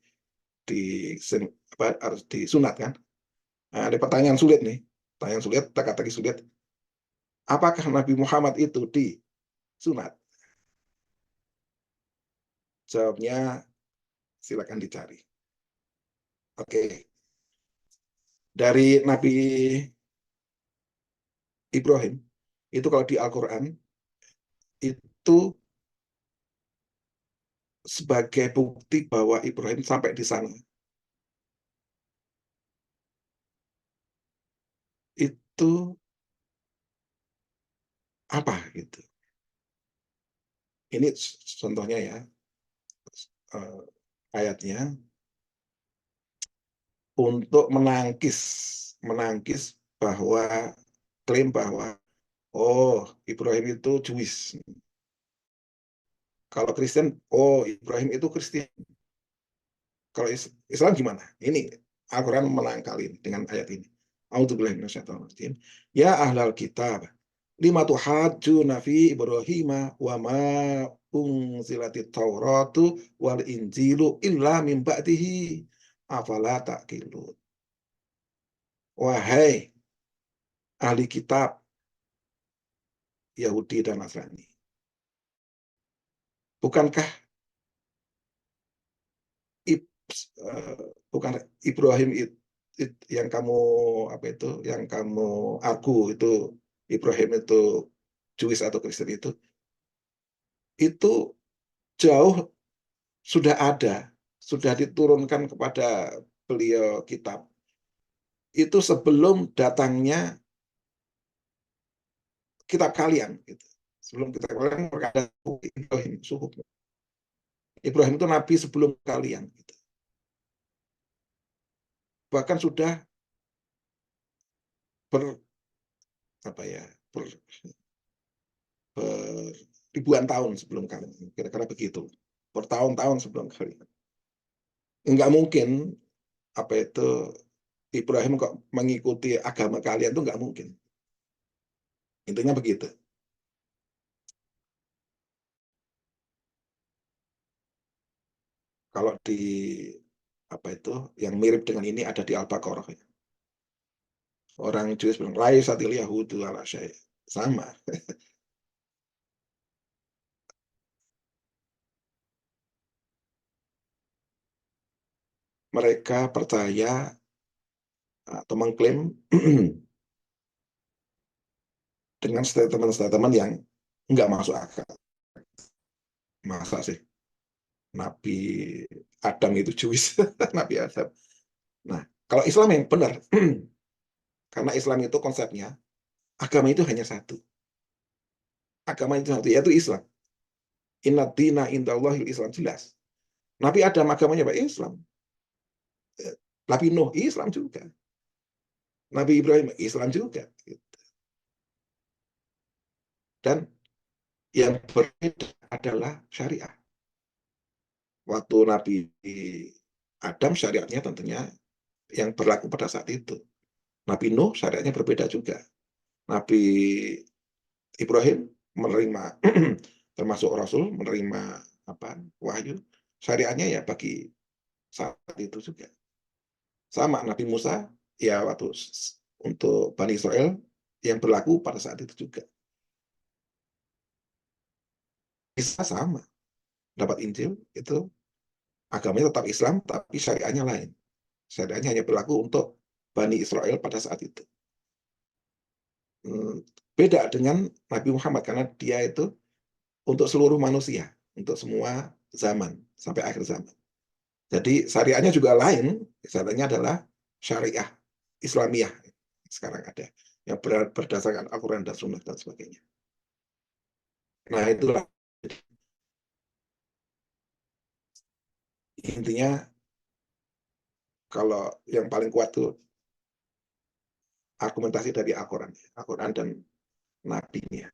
apa, harus disunat kan. Nah, ada pertanyaan sulit nih. Pertanyaan sulit, teka-teki sulit. Apakah Nabi Muhammad itu disunat? Jawabnya silakan dicari. Oke. Dari Nabi Ibrahim, itu kalau di Al-Quran, itu sebagai bukti bahwa Ibrahim sampai di sana. Itu apa gitu. Ini contohnya ya, ayatnya untuk menangkis bahwa klaim bahwa oh Ibrahim itu Jewish. Kalau Kristen, oh Ibrahim itu Kristen. Kalau Islam gimana? Ini Al-Quran menangkali dengan ayat ini. A'udzubillahi minasyaitonir. Ya ahlal kitab, lima tuhajjuna fi Ibrahim wa ma unzilatit Tauratu wal Injilu illa min ba'dihi afala ta'qilun. Wahai ahli kitab Yahudi dan Nasrani, bukankah bukan Ibrahim yang kamu apa itu, yang kamu argu itu Ibrahim itu Jewish atau Kristen itu jauh sudah ada, sudah diturunkan kepada beliau kitab itu sebelum datangnya kitab kalian gitu. Sebelum kitab kalian mereka ada Ibrahim, suhu Ibrahim itu nabi sebelum kalian gitu. Bahkan sudah ber apa ya, ribuan tahun sebelum kalian, kira-kira begitu, bertahun-tahun sebelum kalian. Enggak mungkin apa itu Ibrahim kok mengikuti agama kalian, itu enggak mungkin. Intinya begitu. Kalau di apa itu yang mirip dengan ini ada di Al-Baqarah. Orang Jews bilang laisatil yahudu ala syai'. Sama. Mereka percaya atau mengklaim dengan statement-statement yang enggak masuk akal. Masa sih Nabi Adam itu Jewish, Nabi Adam. Nah, kalau Islam yang benar, karena Islam itu konsepnya agama itu hanya satu. agama itu satu, yaitu Islam. Inna dina indallahil Islam, jelas. Nabi Adam agamanya Pak Islam. Nabi Nuh Islam juga. Nabi Ibrahim Islam juga. Dan yang berbeda adalah syariah. Waktu Nabi Adam syariatnya tentunya yang berlaku pada saat itu. Nabi Nuh syariatnya berbeda juga. Nabi Ibrahim menerima termasuk Rasul menerima wahyu, syariatnya ya bagi saat itu juga. Sama Nabi Musa ya waktu untuk Bani Israel yang berlaku pada saat itu juga. Isa sama, dapat Injil itu agamanya tetap Islam tapi syariatnya lain. Syariatnya hanya berlaku untuk Bani Israel pada saat itu. Beda dengan Nabi Muhammad karena dia itu untuk seluruh manusia, untuk semua zaman sampai akhir zaman. Jadi syariatnya juga lain, syariatnya adalah syariah Islamiyah sekarang ada yang berdasarkan Al-Quran dan Sunnah dan sebagainya. Nah itulah intinya, kalau yang paling kuat tuh argumentasi dari Al-Quran dan Nabi-nya.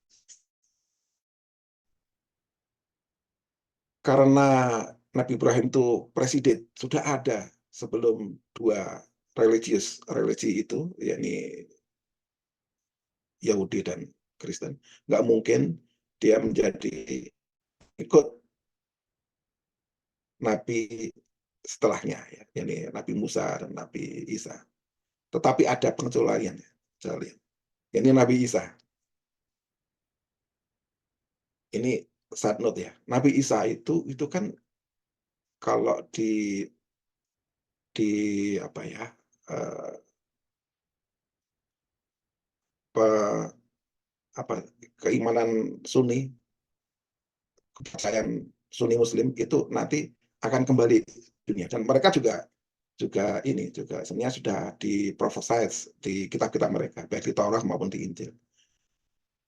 Karena Nabi Ibrahim itu presiden, sudah ada sebelum dua religi itu, yakni Yahudi dan Kristen. Nggak mungkin dia menjadi ikut Nabi setelahnya, yakni Nabi Musa dan Nabi Isa. Tetapi ada pengecualian, yakni Nabi Isa. Ini side note ya, Nabi Isa itu kan kalau di apa ya, keimanan Sunni, kepercayaan Sunni Muslim itu nanti akan kembali dunia, dan mereka juga sebenarnya sudah diprophesize di kitab-kitab mereka, baik di Taurat maupun di Injil.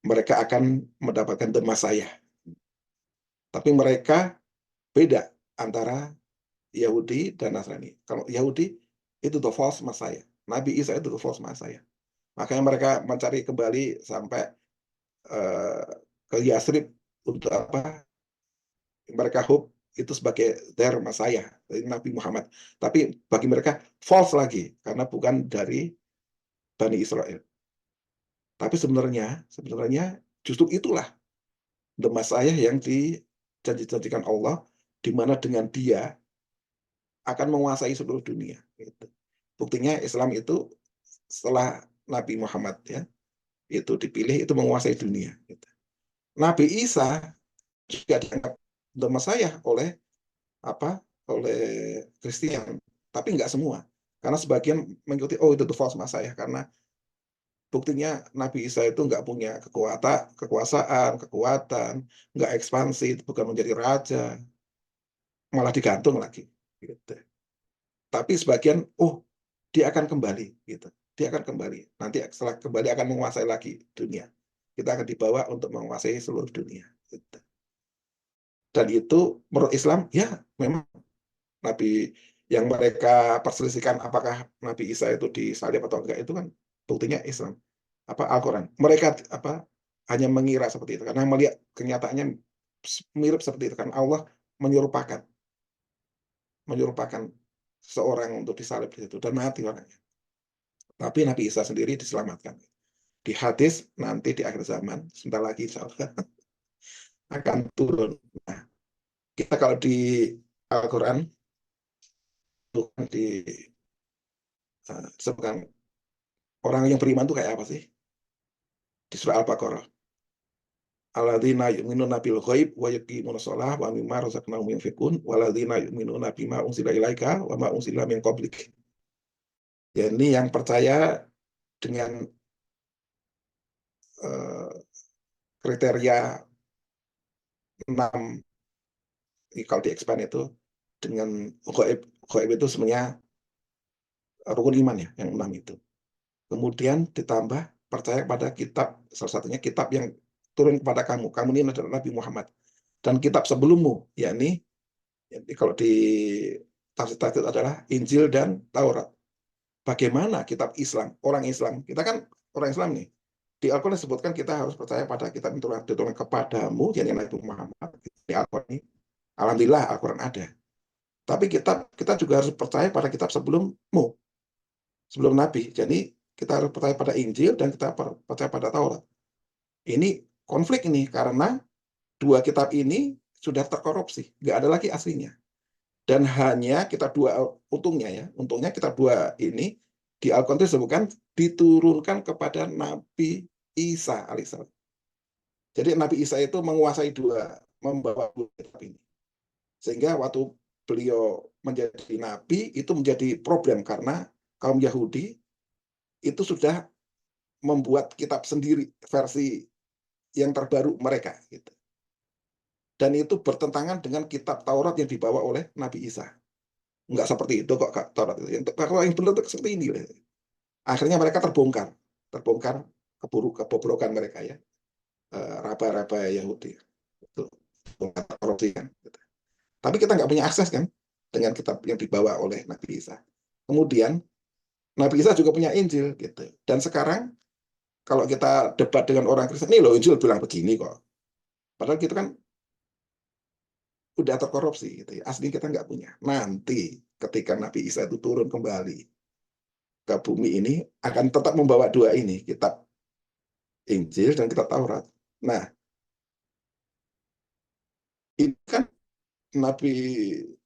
Mereka akan mendapatkan the Messiah. Tapi mereka beda antara Yahudi dan Nasrani. Kalau Yahudi itu the false Messiah. Nabi Isa itu the false Messiah. Makanya mereka mencari kembali sampai ke Yasrib untuk apa? Mereka hope itu sebagai their Messiah, Nabi Muhammad. Tapi bagi mereka false lagi karena bukan dari Bani Israel. Tapi sebenarnya justru itulah the Messiah yang dijanjikan Allah, di mana dengan dia akan menguasai seluruh dunia. Gitu. Buktinya Islam itu setelah Nabi Muhammad itu dipilih, itu menguasai dunia. Gitu. Nabi Isa juga dianggap the Messiah oleh Kristen, tapi nggak semua. Karena sebagian mengikuti itu the false Messiah, karena buktinya Nabi Isa itu nggak punya kekuasaan, nggak ekspansi, bukan menjadi raja, malah digantung lagi. Gitu. Tapi sebagian, dia akan kembali, gitu. Dia akan kembali. Nanti setelah kembali akan menguasai lagi dunia. Kita akan dibawa untuk menguasai seluruh dunia. Gitu. Dan itu menurut Islam, ya memang Nabi yang mereka perselisihkan apakah Nabi Isa itu disalib atau enggak, itu kan buktinya Islam. Al-Quran. Mereka hanya mengira seperti itu karena melihat kenyataannya mirip seperti itu, kan Allah menyerupakan seorang untuk disalib di situ dan mati orangnya. Tapi Nabi Isa sendiri diselamatkan. Di hadis nanti di akhir zaman sebentar lagi insya Allah akan turun. Nah, kita kalau di Al-Quran Tuhan disebutkan orang yang beriman itu kayak apa sih? Di surah Al-Baqarah. Alladzina yu'minuna bil ghaib wa yuqimuna shalah wa mimma razaqnahum yunfiqun walladzina yu'minuna bima unzila ilaika wa ma unzila min qablik. Ya, ini yang percaya dengan kriteria 6, kalau di-expand itu dengan ghaib itu sebenarnya rukun iman ya, yang 6 itu. Kemudian ditambah percaya pada kitab, salah satunya kitab yang turun kepada kamu. Kamu ini adalah Nabi Muhammad. Dan kitab sebelummu, yakni kalau di tafsir adalah Injil dan Taurat. Bagaimana kitab Islam, orang Islam, kita kan orang Islam nih, di Al-Quran disebutkan kita harus percaya pada kitab yang diturunkan kepadamu, yakni Nabi Muhammad. Di Al-Quran ini, alhamdulillah Al-Quran ada. Tapi kita juga harus percaya pada kitab sebelummu, sebelum Nabi. Jadi kita harus percaya pada Injil dan kita percaya pada Taurat. Ini konflik ini karena dua kitab ini sudah terkorupsi, nggak ada lagi aslinya. Dan hanya kitab dua, untungnya kitab dua ini di Al-Quran disebutkan diturunkan kepada Nabi Isa alaihissalam. Jadi Nabi Isa itu menguasai membawa dua kitab ini. Sehingga waktu beliau menjadi nabi itu menjadi problem karena kaum Yahudi itu sudah membuat kitab sendiri versi yang terbaru mereka gitu. Dan itu bertentangan dengan kitab Taurat yang dibawa oleh Nabi Isa. Enggak seperti itu kok Taurat itu. Yang benar itu seperti ini. Akhirnya mereka terbongkar kebobrokan mereka ya. Raba-raba Yahudi. Itu korupsi kan. Tapi kita nggak punya akses kan dengan kitab yang dibawa oleh Nabi Isa. Kemudian Nabi Isa juga punya Injil gitu. Dan sekarang kalau kita debat dengan orang Kristen, nih loh Injil bilang begini kok. Padahal kita kan udah terkorupsi gitu ya. Asli kita nggak punya. Nanti ketika Nabi Isa itu turun kembali ke bumi ini akan tetap membawa dua ini, kitab Injil dan kitab Taurat. Nah, ini kan Nabi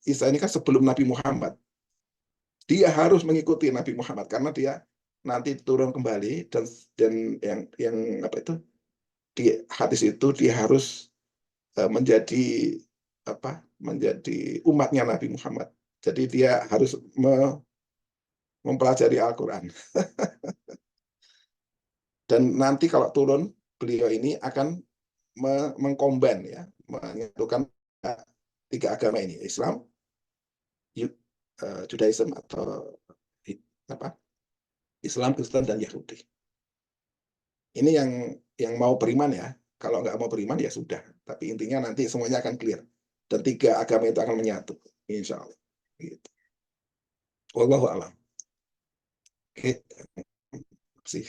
Isa ini kan sebelum Nabi Muhammad. Dia harus mengikuti Nabi Muhammad karena dia nanti turun kembali dan yang apa itu di hadis itu dia harus menjadi umatnya Nabi Muhammad. Jadi dia harus mempelajari Al-Quran. Dan nanti kalau turun, beliau ini akan mengkomban ya, menyatukan tiga agama ini, Islam, Judaism atau Islam, Kristen dan Yahudi. Ini yang mau beriman ya. Kalau nggak mau beriman ya sudah. Tapi intinya nanti semuanya akan clear. Dan tiga agama itu akan menyatu. Insya Allah. Gitu. Wallahu a'lam. Oke. Sih.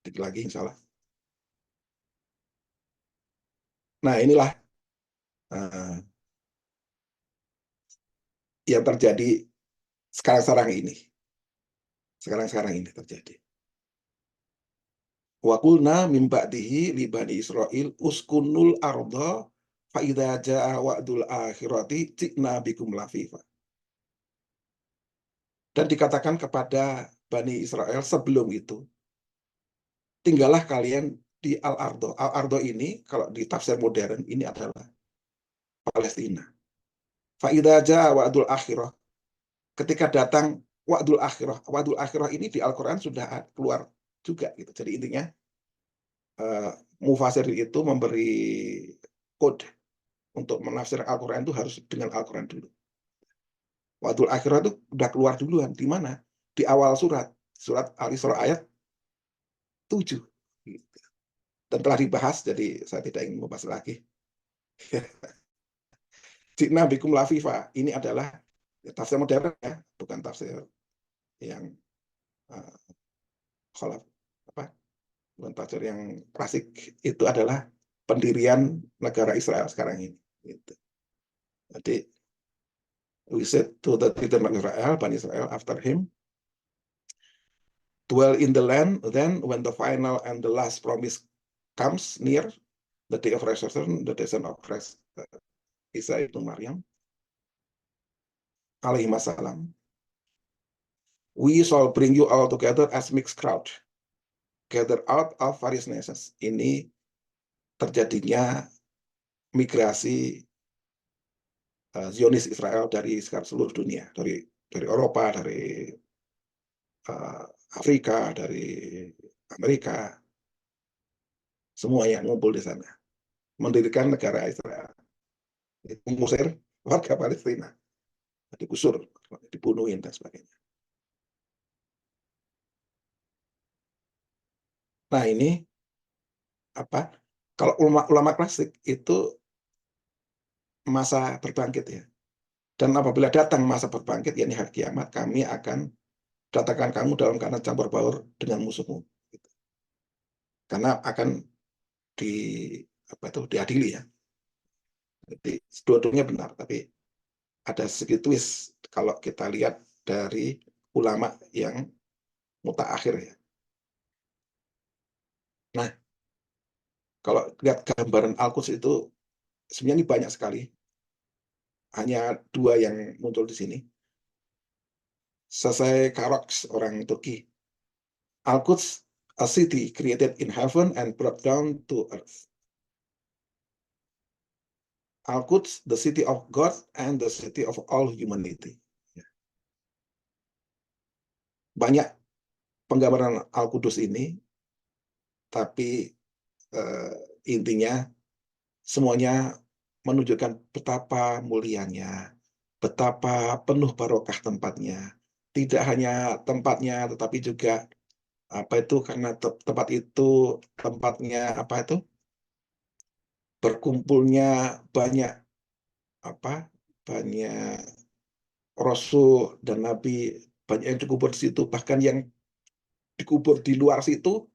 Sedikit lagi insya Allah. Nah inilah yang terjadi sekarang-sekarang ini. Sekarang-sekarang ini terjadi. Wa qulna min ba'dihi li bani Israil uskunul arda fa idza jaa wa'dul akhirati ji'na bikum lafifa. Dan dikatakan kepada Bani Israel sebelum itu, tinggallah kalian di Al-Ardo. Al-Ardo ini kalau di tafsir modern ini adalah Palestina. Fa idza jaa wa'dul akhirah. Ketika datang wa'dul akhirah ini di Al-Quran sudah keluar juga gitu. Jadi intinya Mufasir itu memberi kode untuk menafsir Al-Quran itu harus dengan Al-Quran dulu. Wa'dul akhirah itu udah keluar duluan. Di mana? Di awal surat Al-Isra ayat 7. Dan telah dibahas, jadi saya tidak ingin membahas lagi. Ji'na bikum lafifa. Ini adalah tafsir modern ya, bukan tafsir yang kholaf bukan tafsir yang klasik. Itu adalah pendirian negara Israel sekarang ini. Gitu. Jadi we said to the children of Israel, Bani Israel after him, dwell in the land, then when the final and the last promise comes near, the day of resurrection, the descent of Christ, Isa ibnu Maryam, alaihi wasallam, we shall bring you all together as mixed crowd, gather out of various nations. Ini terjadinya migrasi Zionis Israel dari seluruh dunia, dari Eropa, dari Afrika, dari Amerika, semua yang ngumpul di sana, mendirikan negara Israel, mengusir warga Palestina, digusur, dibunuhin dan sebagainya. Nah ini Kalau ulama klasik itu masa berbangkit ya. Dan apabila datang masa berbangkit, yakni hari kiamat, kami akan datangkan kamu dalam keadaan campur baur dengan musuhmu. Gitu. Karena akan diadili ya. Jadi dua-duanya benar, tapi ada sedikit twist kalau kita lihat dari ulama yang mutaakhir ya. Nah, kalau lihat gambaran Al-Quds itu sebenarnya ini banyak sekali. Hanya dua yang muncul di sini. Selesai Karoks, orang Turki. Al-Quds, a city created in heaven and brought down to earth. Al-Quds, the city of God and the city of all humanity. Banyak penggambaran Al-Qudus ini, tapi intinya semuanya menunjukkan betapa mulianya, betapa penuh barokah tempatnya. Tidak hanya tempatnya, tetapi juga karena tempat itu tempatnya berkumpulnya banyak banyak rasul dan nabi, banyak yang dikubur di situ, bahkan yang dikubur di luar situ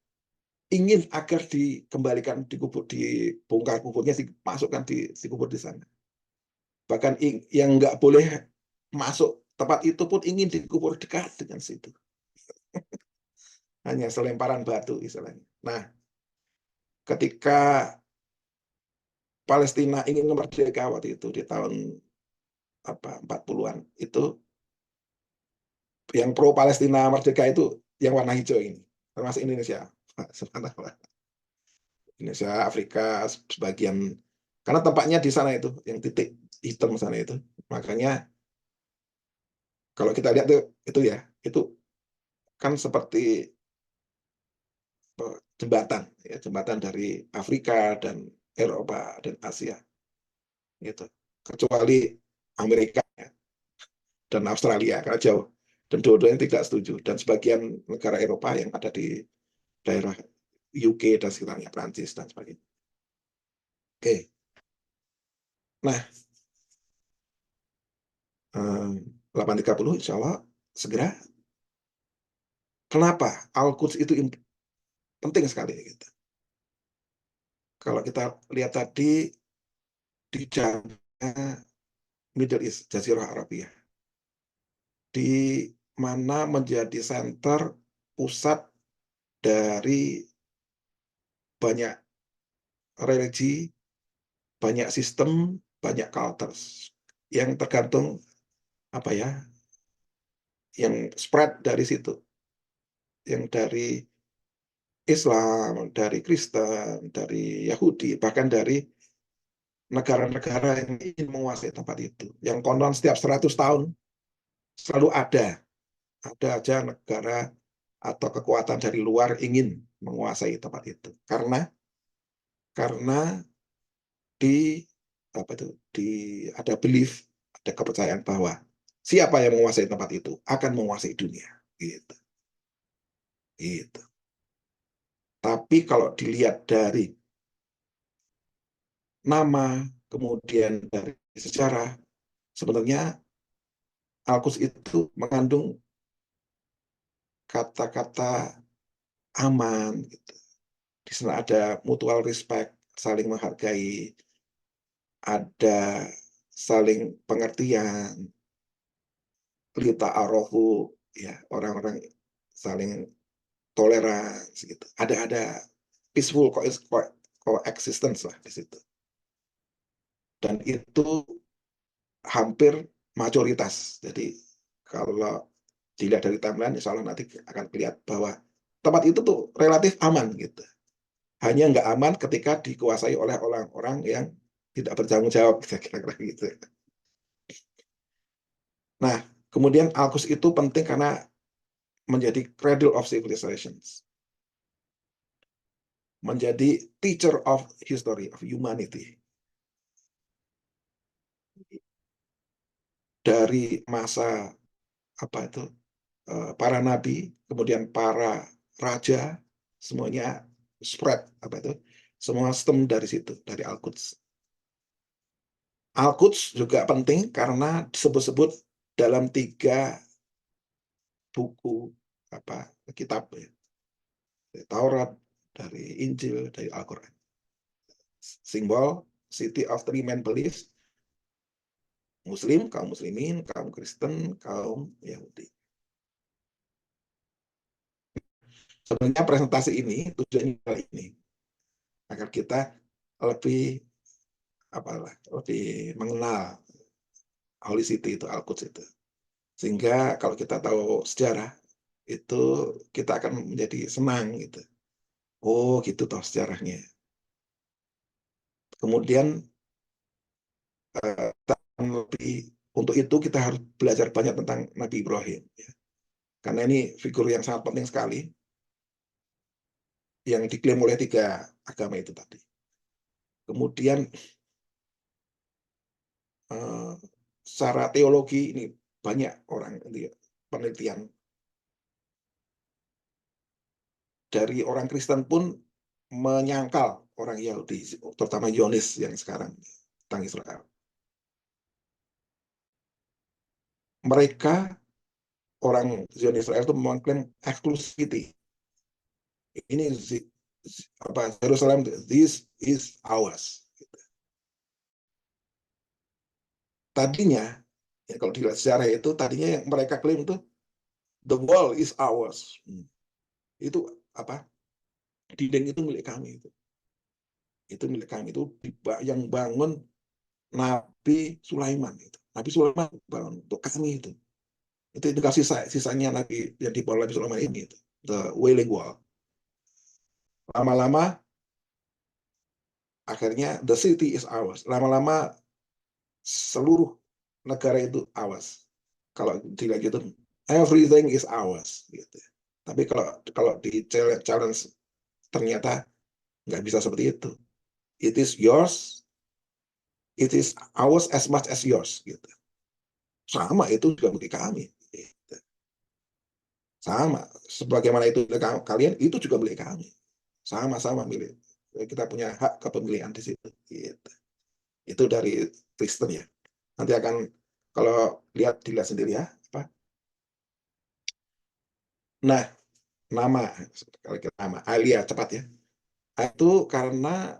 ingin agar dikembalikan, dibongkar kuburnya, dimasukkan dikubur di sana. Bahkan yang nggak boleh masuk tempat itu pun ingin dikubur dekat dengan situ. Hanya selemparan batu istilahnya. Nah, ketika Palestina ingin merdeka waktu itu di tahun 40-an, itu yang pro Palestina merdeka itu yang warna hijau ini, termasuk Indonesia. Indonesia, Afrika, sebagian, karena tempatnya di sana itu, yang titik hitam sana itu. Makanya kalau kita lihat itu kan seperti jembatan dari Afrika dan Eropa dan Asia, gitu. Kecuali Amerika dan Australia karena jauh, dan dua-duanya tidak setuju. Dan sebagian negara Eropa yang ada di daerah UK dan sekitarnya, Prancis dan sebagainya. Oke. Nah, 8.30 insya Allah segera. Kenapa Al-Quds itu penting sekali gitu. Kalau kita lihat tadi di jamnya Middle East, Jazirah Arabia, di mana menjadi center pusat dari banyak religi, banyak sistem, banyak cultures yang tergantung yang spread dari situ, yang dari Islam, dari Kristen, dari Yahudi, bahkan dari negara-negara yang ingin menguasai tempat itu. Yang konon setiap 100 tahun selalu ada aja negara atau kekuatan dari luar ingin menguasai tempat itu. Karena ada belief, ada kepercayaan bahwa siapa yang menguasai tempat itu akan menguasai dunia. Gitu. Gitu. Tapi kalau dilihat dari nama, kemudian dari sejarah, sebenarnya Al-Quds itu mengandung kata-kata aman. Gitu. Di sana ada mutual respect, saling menghargai, ada saling pengertian, lita arohu, ya, orang-orang saling toleransi gitu. Ada peaceful coexistence lah di situ. Dan itu hampir mayoritas. Jadi kalau dilihat dari timeline, insya Allah nanti akan lihat bahwa tempat itu tuh relatif aman gitu. Hanya nggak aman ketika dikuasai oleh orang-orang yang tidak bertanggung jawab, kira-kira gitu. Nah, kemudian Al-Quds itu penting karena menjadi cradle of civilizations, menjadi teacher of history of humanity. Dari masa para nabi, kemudian para raja, semuanya spread Semua sistem dari situ, dari Al-Quds. Al-Quds juga penting karena disebut-sebut dalam 3 buku kitab ya. Dari Taurat, dari Injil, dari Al-Quran. Simbol City of Three Main Beliefs, Muslim, kaum Muslimin, kaum Kristen, kaum Yahudi. Sebenarnya presentasi ini tujuannya kali ini agar kita lebih lebih mengenal Holy City itu, Al-Quds itu. Sehingga kalau kita tahu sejarah itu kita akan menjadi senang gitu. Oh, gitu toh sejarahnya. Kemudian untuk itu kita harus belajar banyak tentang Nabi Ibrahim ya. Karena ini figur yang sangat penting sekali yang diklaim oleh 3 agama itu tadi. Kemudian secara teologi ini banyak orang penelitian dari orang Kristen pun menyangkal orang Yahudi, terutama Zionis yang sekarang tentang Israel. Mereka orang Zionis Israel itu mengklaim exclusivity. Ini Yerusalem, this is ours. Tadinya, ya kalau dilihat sejarah itu, tadinya yang mereka klaim itu the wall is ours. Itu dinding itu milik kami itu milik kami, itu yang bangun Nabi Sulaiman itu. Nabi Sulaiman bangun untuk kami itu tinggal sisanya Nabi yang dibawa Nabi Sulaiman ini itu, the Wailing Wall. Lama-lama akhirnya the city is ours. Lama-lama seluruh negara itu ours. Kalau dilihat gitu, everything is ours gitu. Tapi kalau di challenge ternyata nggak bisa seperti itu. It is yours, it is ours as much as yours gitu. Sama, itu juga milik kami. Gitu. Sama, sebagaimana itu milik kalian, itu juga milik kami. Sama-sama milik. Kita punya hak kepemilikan di situ. Gitu. Itu dari Kristen ya. Nanti akan kalau dilihat sendiri ya. Nah, nama Alia cepat ya. Itu karena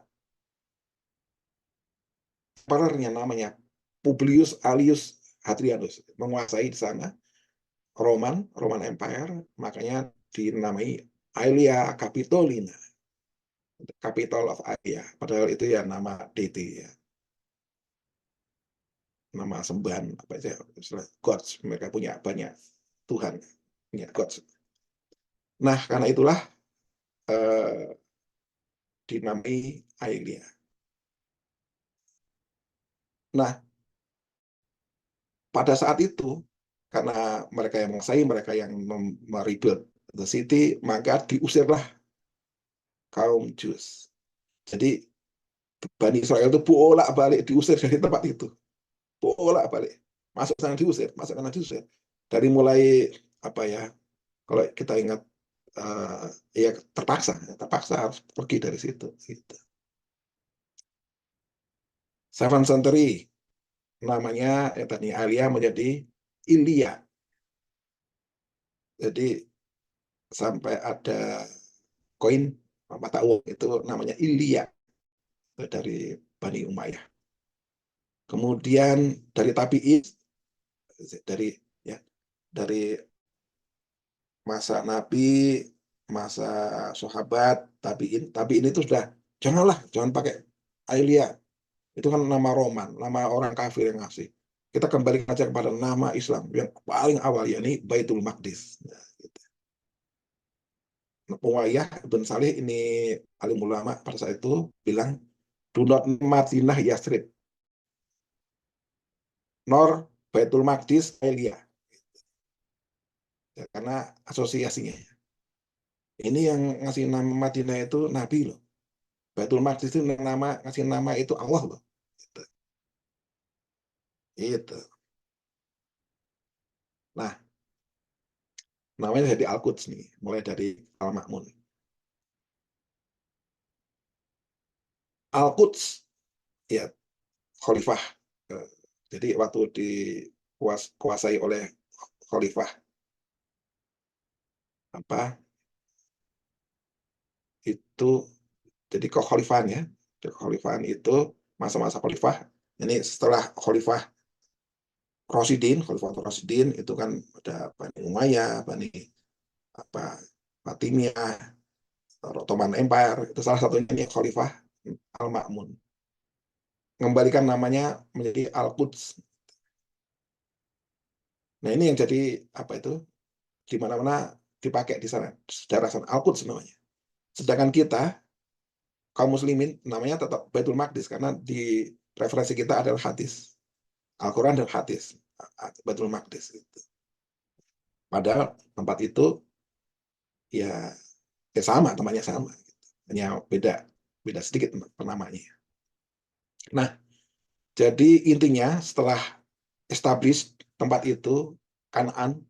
emperornya namanya Publius Aelius Hadrianus menguasai di sana Roman Empire, makanya dinamai Aelia Capitolina, Capital of Aelia. Padahal itu ya nama deity ya, nama sembahan gods. Mereka punya banyak Tuhan, punya gods. Nah, karena itulah dinamai Aelia. Nah, pada saat itu karena mereka yang menguasai, mereka yang merebuild the city, maka diusirlah kaum Jews. Jadi Bani Israel itu bolak-balik diusir dari tempat itu. Bolak-balik. Masuk sana diusir, masuk sana diusir. Dari mulai kalau kita ingat ya terpaksa harus pergi dari situ. Gitu. 7th century namanya tadi Alia menjadi Ilia. Jadi sampai ada koin mata uang itu namanya Ilia dari Bani Umayyah. Kemudian dari Tabi'in, dari masa Nabi, masa sahabat, Tabi'in itu sudah jangan pakai Aelia. Itu kan nama Roman, nama orang kafir yang ngasih. Kita kembali saja kepada nama Islam yang paling awal, yakni Baitul Maqdis. Nah, gitu. Umayyah Ibn Salih ini alim ulama pada saat itu bilang, do not Madinah Yasrib, nor Baitul Maqdis Aelia. Ya, karena asosiasinya. Ini yang ngasih nama Madinah itu Nabi loh. Baitul Maqdis itu ngasih nama itu Allah loh. Gitu. Itu. Nah, namanya jadi Al-Quds nih, mulai dari Al-Ma'mun. Al-Quds, ya, khalifah. Jadi waktu dikuasai oleh khalifah apa itu, jadi kekhalifahan itu masa-masa khalifah. Ini setelah khalifah Rasyidin itu kan ada Bani Umayyah, Bani apa Fatimiyah, Ottoman Empire, itu salah satunya ini Khalifah Al-Ma'mun. Mengembalikan namanya menjadi Al-Quds. Nah, ini yang jadi apa itu? Di mana-mana dipakai di sana, sejarah sana, Al-Quds namanya. Sedangkan kita kaum muslimin namanya tetap Baitul Maqdis karena di referensi kita adalah hadis. Al-Quran dan hadis. Baitul Maqdis itu. Padahal tempat itu ya sama, temannya sama. Hanya beda sedikit penamanya. Nah, jadi intinya setelah establish tempat itu, Kanaan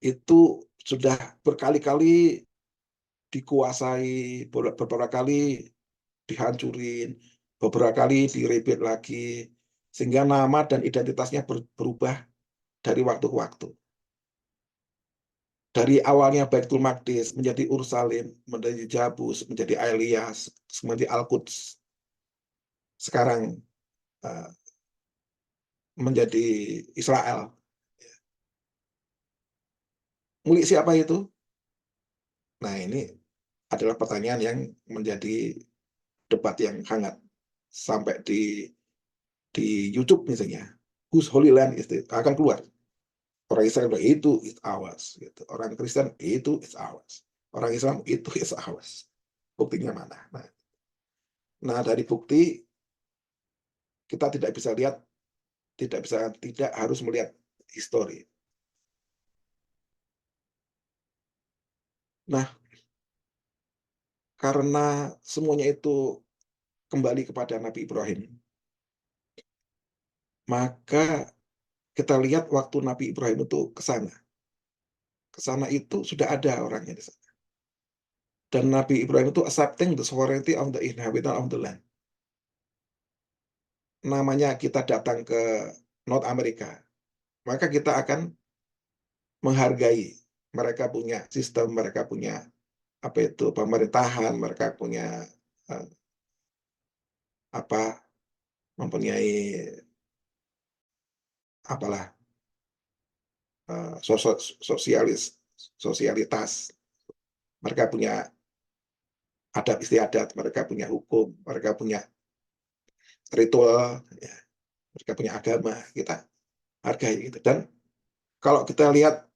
itu sudah berkali-kali dikuasai, beberapa kali dihancurin, beberapa kali direbut lagi, sehingga nama dan identitasnya berubah dari waktu ke waktu. Dari awalnya Baitul Maqdis menjadi Ursalim, menjadi Jabus, menjadi Ailias, menjadi Al-Quds. Sekarang menjadi Israel. Milik siapa itu? Nah, ini adalah pertanyaan yang menjadi debat yang hangat sampai di YouTube misalnya. Whose Holy Land itu akan keluar. Orang Israel itu is ours, gitu. Orang Kristen itu is ours. Orang Islam itu is ours. Buktinya mana? Nah, dari bukti kita tidak bisa lihat, tidak harus melihat histori. Nah, karena semuanya itu kembali kepada Nabi Ibrahim, maka kita lihat waktu Nabi Ibrahim itu ke sana. Ke sana itu sudah ada orangnya di sana. Dan Nabi Ibrahim itu accepting the sovereignty of the inhabitant of the land. Namanya kita datang ke North America, maka kita akan menghargai mereka punya sistem, mereka punya apa itu pemerintahan, mereka punya apa mempunyai apalah sosialitas, mereka punya adat istiadat, mereka punya hukum, mereka punya ritual, ya, mereka punya agama, kita hargai gitu. Dan kalau kita lihat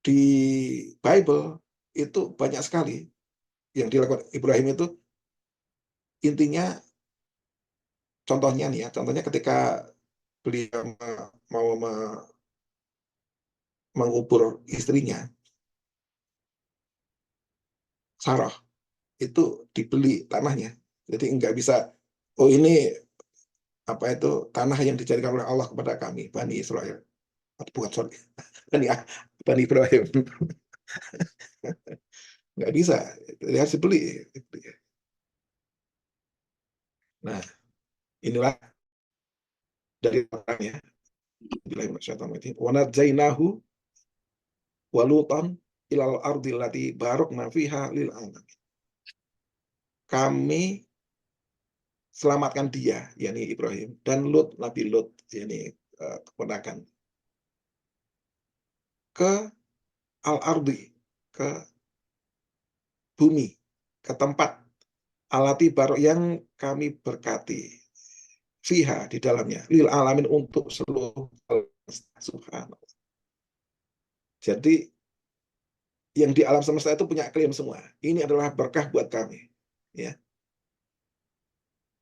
di Bible itu banyak sekali yang dilakukan Ibrahim itu, intinya contohnya nih ya, contohnya ketika beliau mau mengubur istrinya Sarah, itu dibeli tanahnya, jadi nggak bisa, oh ini apa itu tanah yang dijadikan oleh Allah kepada kami Bani Israel, bukan sorry Bani Ibrahim. Nggak bisa, dia harus dibeli. Nah, inilah dari orangnya. Wanadzainahu walutan ilal ardi lati barokna fiha lil alamin. Kami selamatkan dia, yakni Ibrahim, dan Lut, Nabi Lut, yakni keponakan, ke al-ardi, ke bumi, ke tempat alati barok yang kami berkati, fiha di dalamnya, lil alamin untuk seluruh subhanallah. Jadi yang di alam semesta itu punya klaim semua. Ini adalah berkah buat kami. Ya.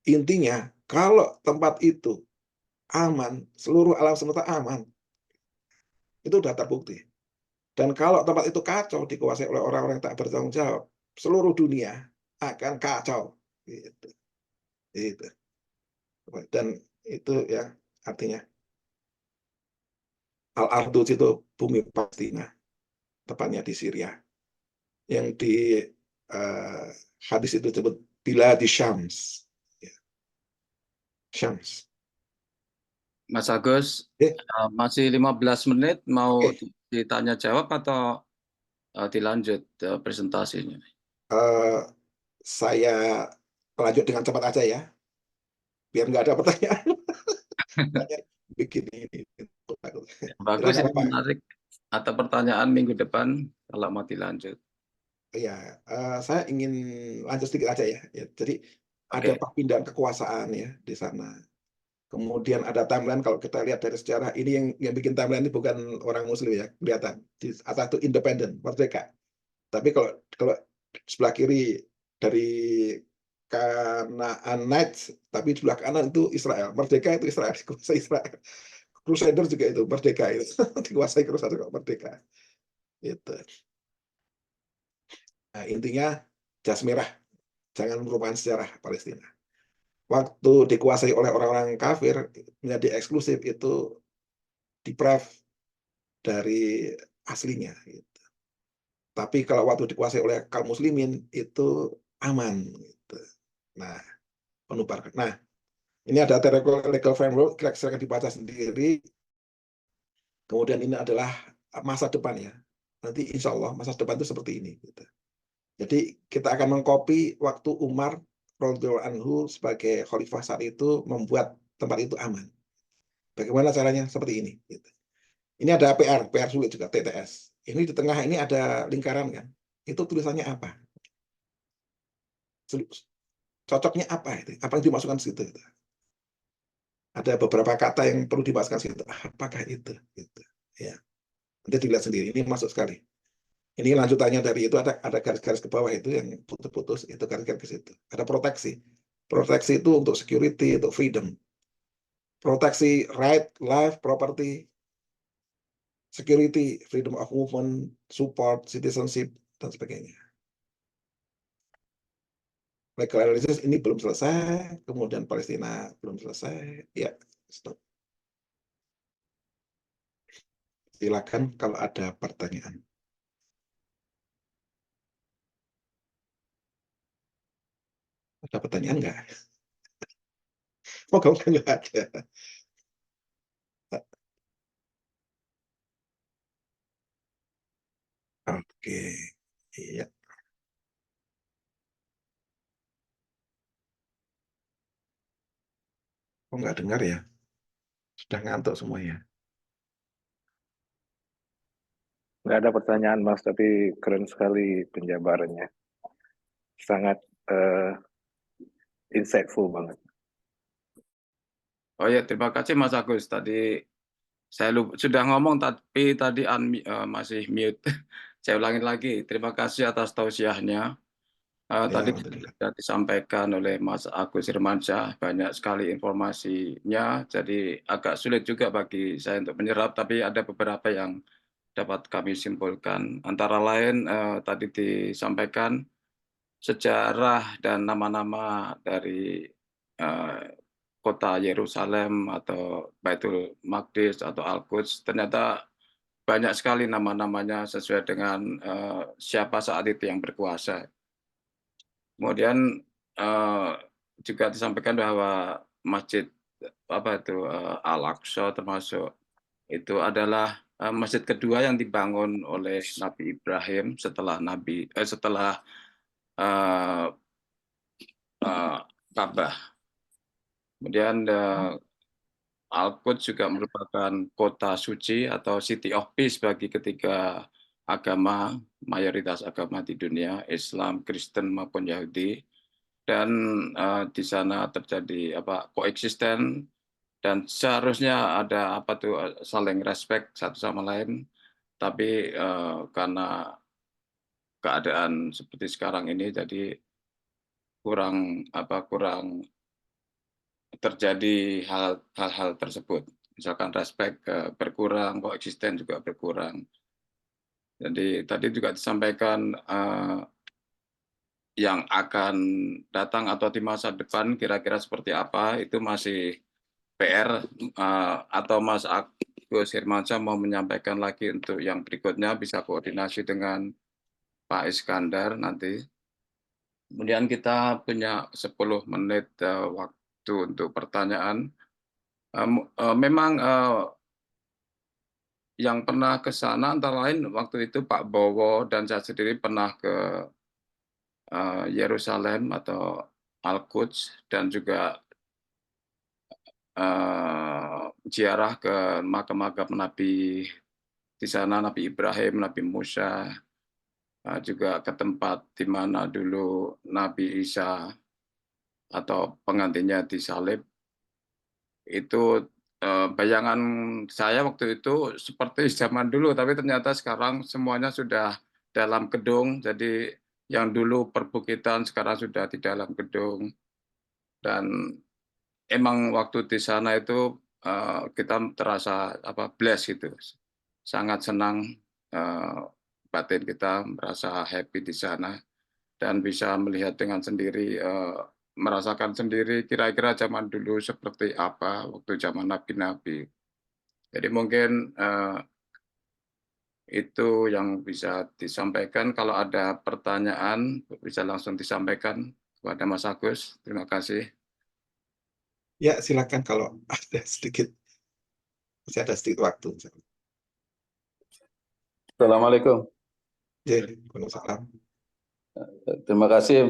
Intinya, kalau tempat itu aman, seluruh alam semesta aman, itu sudah terbukti. Dan kalau tempat itu kacau, dikuasai oleh orang-orang yang tak bertanggung jawab, seluruh dunia akan kacau. Gitu. Gitu. Dan itu ya artinya Al-Ardud itu bumi Palestina, tepatnya di Syria. Yang di hadis itu disebut Biladi Syams, Syams. Mas Agus, Eh, masih 15 menit, mau Oke, ditanya jawab atau dilanjut presentasinya? saya lanjut dengan cepat aja ya, biar nggak ada pertanyaan. Tanya bikin ini. Bagus, Silakan ini apa? menarik. Atau pertanyaan minggu depan kalau mau dilanjut. Ya, saya ingin lanjut sedikit aja ya. Jadi ada Oke, perpindahan kekuasaan ya di sana. Kemudian ada timeline, kalau kita lihat dari sejarah ini, yang bikin timeline ini bukan orang Muslim ya, kelihatan di atas itu independen, merdeka. Tapi kalau kalau sebelah kiri dari Kanaanites, tapi sebelah kanan itu Israel. Merdeka itu Israel, dikuasai Israel. Crusader juga itu merdeka itu, dikuasai Crusader kok merdeka. Itu. Nah, intinya jas merah jangan merupakan sejarah Palestina. Waktu dikuasai oleh orang-orang kafir menjadi eksklusif itu deprive dari aslinya. Gitu. Tapi kalau waktu dikuasai oleh kaum muslimin itu aman. Gitu. Nah, penubarkan. Nah, ini ada legal framework, kira-kira dibaca sendiri. Kemudian ini adalah masa depan ya. Nanti insya Allah masa depan itu seperti ini. Gitu. Jadi kita akan mengcopy waktu Umar radhiyallahu anhu sebagai khalifah saat itu membuat tempat itu aman. Bagaimana caranya? Seperti ini. Gitu. Ini ada PR sulit juga, TTS. Ini di tengah ini ada lingkaran kan. Itu tulisannya apa? Cocoknya apa itu? Apa yang dimasukkan situ? Ada beberapa kata yang perlu dimasukkan situ. Apakah itu? Gitu. Ya. Nanti dilihat sendiri. Ini masuk sekali. Ini lanjutannya dari itu, ada garis-garis ke bawah itu yang putus-putus, itu garis-garis ke situ. Ada proteksi. Proteksi itu untuk security, untuk freedom. Proteksi right, life, property, security, freedom of movement, support, citizenship, dan sebagainya. Legal analysis ini belum selesai, kemudian Palestina belum selesai. Ya, stop. Silakan kalau ada pertanyaan. Ada pertanyaan nggak? Oh, kamu nggak ada. Oke, iya. Oh, nggak dengar ya? Sudah ngantuk semuanya. Nggak ada pertanyaan, Mas, tapi keren sekali penjabarannya. Sangat insightful banget. Oh ya, terima kasih Mas Agus. Tadi saya sudah ngomong tapi tadi masih mute. Saya ulangin lagi. Terima kasih atas tausiahnya. Ya, Tadi alhamdulillah. sudah disampaikan oleh Mas Agus Firmansyah, banyak sekali informasinya, jadi agak sulit juga bagi saya untuk menyerap, tapi ada beberapa yang dapat kami simpulkan. Antara lain tadi disampaikan sejarah dan nama-nama dari kota Yerusalem atau Baitul Maqdis atau Al-Quds, ternyata banyak sekali nama-namanya sesuai dengan siapa saat itu yang berkuasa. Kemudian juga disampaikan bahwa masjid Al-Aqsa termasuk itu adalah masjid kedua yang dibangun oleh Nabi Ibrahim setelah Ka'bah. Kemudian Al-Quds juga merupakan kota suci atau City of Peace bagi ketiga agama, mayoritas agama di dunia, Islam, Kristen maupun Yahudi. Dan di sana terjadi koeksisten dan seharusnya ada saling respect satu sama lain, tapi karena keadaan seperti sekarang ini jadi kurang terjadi hal-hal tersebut, misalkan respect berkurang, koeksisten juga berkurang. Jadi tadi juga disampaikan yang akan datang atau di masa depan kira-kira seperti apa, itu masih PR, atau Mas Agus Firmansyah mau menyampaikan lagi untuk yang berikutnya, bisa koordinasi dengan Pak Iskandar nanti. Kemudian kita punya 10 menit waktu waktu untuk pertanyaan. Memang yang pernah ke sana antara lain waktu itu Pak Bowo dan saya sendiri pernah ke Yerusalem atau Al-Quds dan juga ziarah ke makam-makam Nabi di sana, Nabi Ibrahim, Nabi Musa, juga ke tempat di mana dulu Nabi Isa atau pengantinnya disalib. Itu bayangan saya waktu itu seperti zaman dulu, tapi ternyata sekarang semuanya sudah dalam gedung, jadi yang dulu perbukitan sekarang sudah di dalam gedung. Dan emang waktu di sana itu kita terasa bless gitu, sangat senang, batin kita merasa happy di sana dan bisa melihat dengan sendiri, merasakan sendiri kira-kira zaman dulu seperti apa waktu zaman nabi-nabi. Jadi mungkin itu yang bisa disampaikan. Kalau ada pertanyaan bisa langsung disampaikan kepada Mas Agus. Terima kasih. Ya, silakan kalau ada sedikit, masih ada sedikit waktu. Assalamualaikum. Jadi, salam. Terima kasih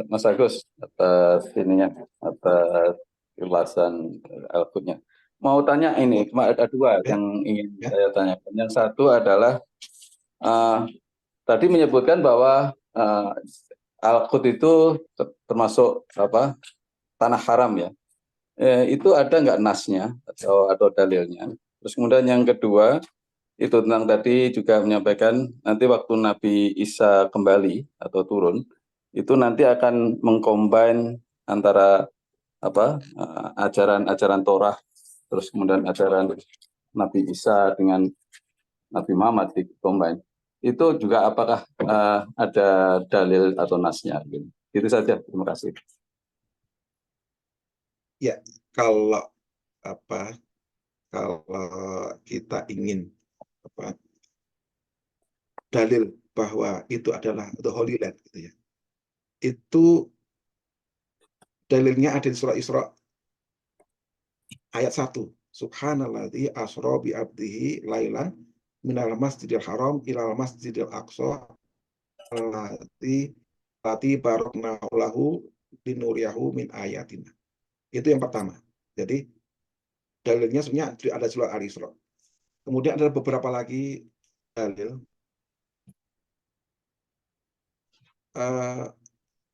Mas Agus atas atas ulasan Al-Qudnya. Mau tanya ini, ada dua yang ingin saya tanyakan. Yang satu adalah tadi menyebutkan bahwa Al-Qud itu termasuk tanah haram ya. Itu ada nggak nasnya atau dalilnya? Terus kemudian yang kedua itu tentang tadi juga menyampaikan nanti waktu Nabi Isa kembali atau turun itu nanti akan mengcombine antara ajaran Torah terus kemudian ajaran Nabi Isa dengan Nabi Muhammad di combine. Itu juga apakah ada dalil atau nasnya gitu. Itu saja, terima kasih. Ya, kalau kita ingin dalil bahwa itu adalah the Holy Land gitu ya. Itu dalilnya ada di surah Isra ayat 1. Subhanalladzi asra bi abdihi lailan minal masjidil haram ilal masjidil aqsa allati barakna lahu linuriyahu min ayatina. Itu yang pertama. Jadi dalilnya sebenarnya ada surah Al-Isra. Kemudian ada beberapa lagi dalil.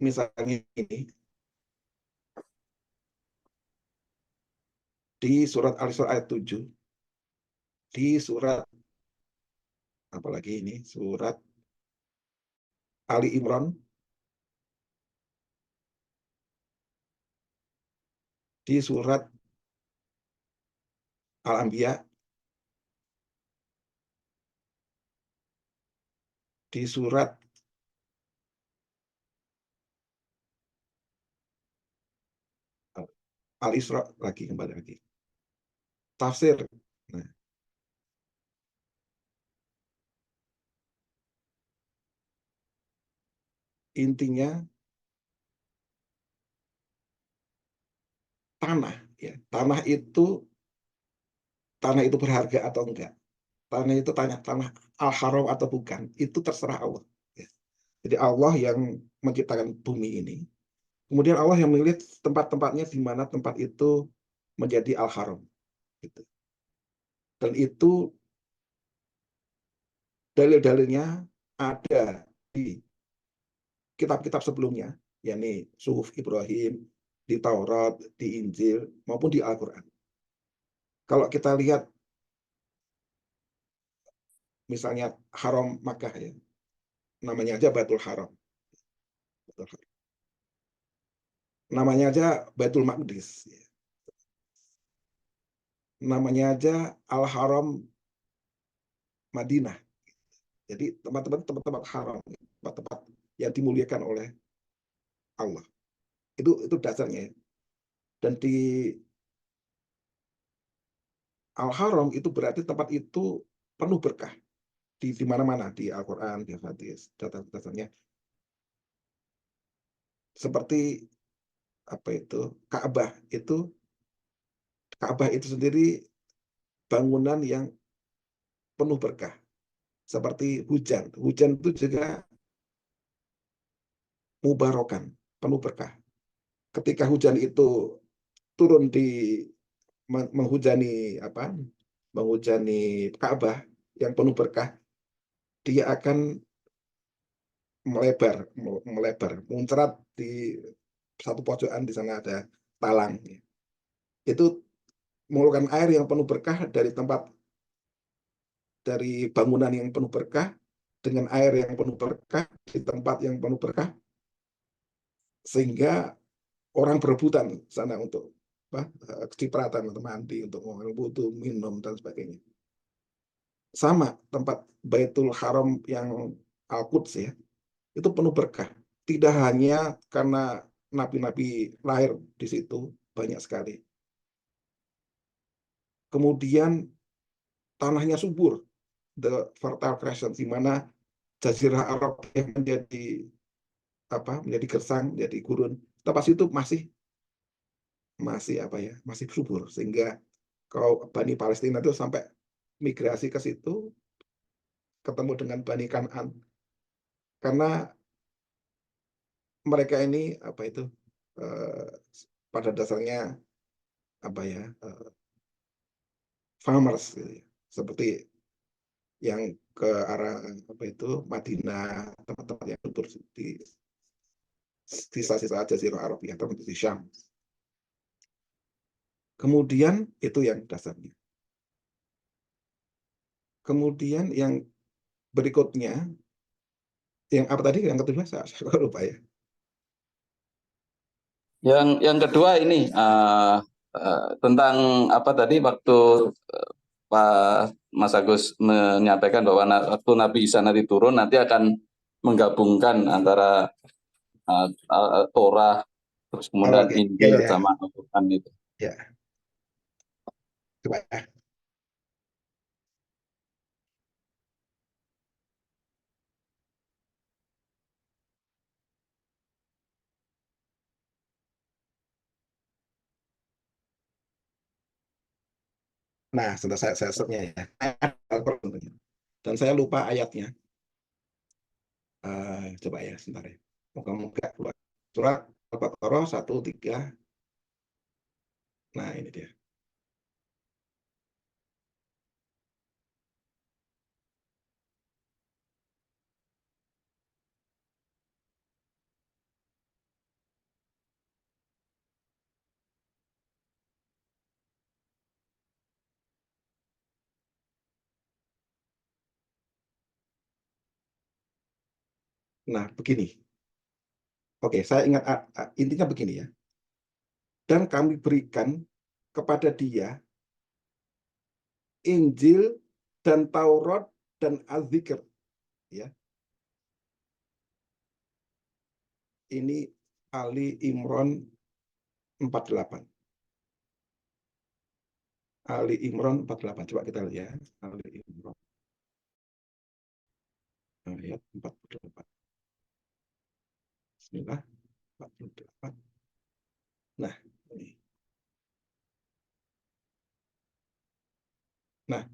Misalnya ini di surat Al-Isra ayat 7, di surat apalagi ini surat Ali Imran di surat Al-Anbiya, di surat Al-Isra lagi, kembali lagi. Tafsir. Nah, intinya tanah, ya. Tanah itu berharga atau enggak. Tanah itu tanah al-haram atau bukan, itu terserah Allah. Ya. Jadi Allah yang menciptakan bumi ini. Kemudian Allah yang memilih tempat-tempatnya di mana tempat itu menjadi al-haram. Gitu. Dan itu dalil-dalilnya ada di kitab-kitab sebelumnya, yakni Suhuf Ibrahim, di Taurat, di Injil, maupun di Al-Quran. Kalau kita lihat misalnya Haram Makkah ya, namanya aja Baitul Haram. Namanya aja Baitul Maqdis. Namanya aja Al-Haram Madinah. Jadi tempat-tempat haram, tempat-tempat yang dimuliakan oleh Allah. Itu dasarnya. Dan di Al-Haram itu berarti tempat itu penuh berkah. Di mana-mana, di Al-Quran, di hadis, dasarnya. Seperti Ka'bah itu sendiri bangunan yang penuh berkah. Seperti hujan. Hujan itu juga mubarokan, penuh berkah. Ketika hujan itu turun menghujani Ka'bah yang penuh berkah, dia akan melebar, muncrat di satu pojokan. Di sana ada talang. Itu mengeluarkan air yang penuh berkah dari bangunan yang penuh berkah, dengan air yang penuh berkah di tempat yang penuh berkah, sehingga orang berebutan sana untuk kecipratan, untuk mandi, untuk wudhu, minum, dan sebagainya. Sama tempat Baitul Haram yang Al-Quds ya, itu penuh berkah. Tidak hanya karena nabi-nabi lahir di situ, banyak sekali. Kemudian tanahnya subur, the Fertile Crescent, di mana Jazirah Arab yang menjadi gersang, menjadi gurun, tempat situ masih subur, sehingga kalau Bani Palestina itu sampai migrasi ke situ, ketemu dengan Bani Kan'an, karena mereka ini pada dasarnya farmers gitu ya. Seperti yang ke arah Madinah, tempat-tempat yang subur di sisa-sisa Jazirah Arab ya, termasuk di Syam. Kemudian itu yang dasarnya. Kemudian yang berikutnya, yang apa tadi? Yang kedua saya lupa ya. Yang kedua ini tentang apa tadi waktu Pak Mas Agus menyampaikan bahwa waktu Nabi Isa nanti turun nanti akan menggabungkan antara Torah terus kemudian Injil sama Al-Quran itu. Ya. Coba ya. Nah, sebentar saya search-nya ya. Dan saya lupa ayatnya. Coba ya, sebentar ya. Moga-moga keluar. Surat Al-Baqarah 1:3. Nah, ini dia. Nah, begini. Oke, saya ingat intinya begini ya. Dan kami berikan kepada dia Injil dan Taurat dan Az-Zikr. Ya. Ini Ali Imran 48. Ali Imran 48. Coba kita lihat. Ali Imran. Ayat 48. Bismillah. 48. Nah, ini. Nah,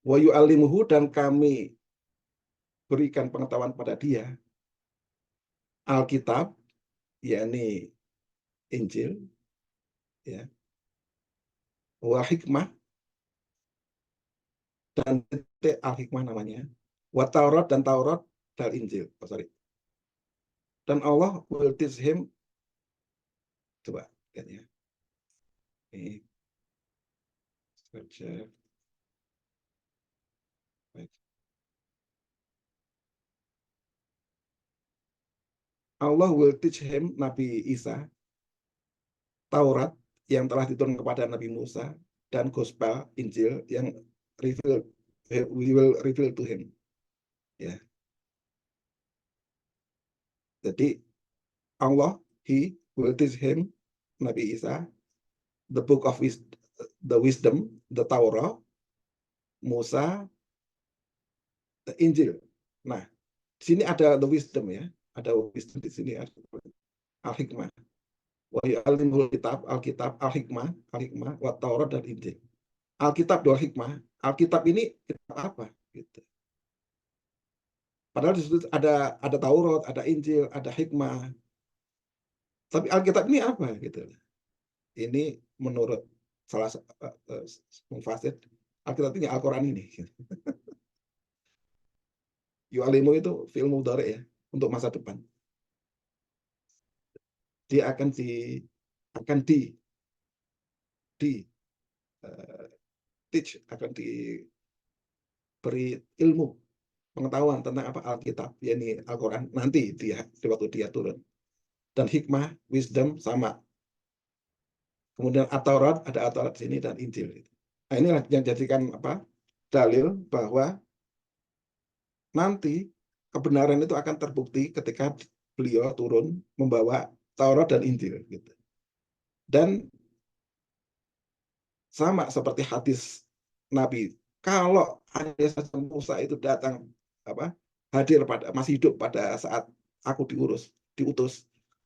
wa yu'allimuhu, dan kami berikan pengetahuan pada dia Alkitab, yakni Injil, ya, wa hikmah, dan al-hikmah namanya, wa Taurat, dan Taurat dan Injil. Dan Allah will teach him, coba lihat ya. Ini Allah will teach him, Nabi Isa, Taurat yang telah diturunkan kepada Nabi Musa, dan Gospel, Injil yang we will reveal to him. Ya. Jadi Allah, He will teach him, Nabi Isa, the book of the wisdom, the Torah, Musa, the Injil. Nah, di sini ada the wisdom ya, ada wisdom di sini, ada al-hikmah. Wa yu'allimul kitab, Alkitab, Al-Hikmah, wa Taurat dan Injil. Alkitab dan Hikmah, Alkitab ini kitab apa? Gitu. Padahal di situ ada Taurat, ada Injil, ada Hikmah. Tapi Alkitab ini apa? Gitu. Ini menurut salah satu mufassir, Alkitab ini Al-Quran ini. Yu'alimu itu fi'il mudhari ya, untuk masa depan. Dia akan teach, akan diberi ilmu, pengetahuan tentang apa Alkitab, yakni Al-Quran, nanti di waktu dia turun. Dan hikmah, wisdom sama. Kemudian At-Taurat, ada At-Taurat sini, dan Injil. Nah, inilah yang jadikan apa dalil bahwa nanti kebenaran itu akan terbukti ketika beliau turun membawa Taurat dan Injil. Gitu. Dan sama seperti hadis Nabi, kalau ada Musa itu datang hadir masih hidup pada saat aku diutus,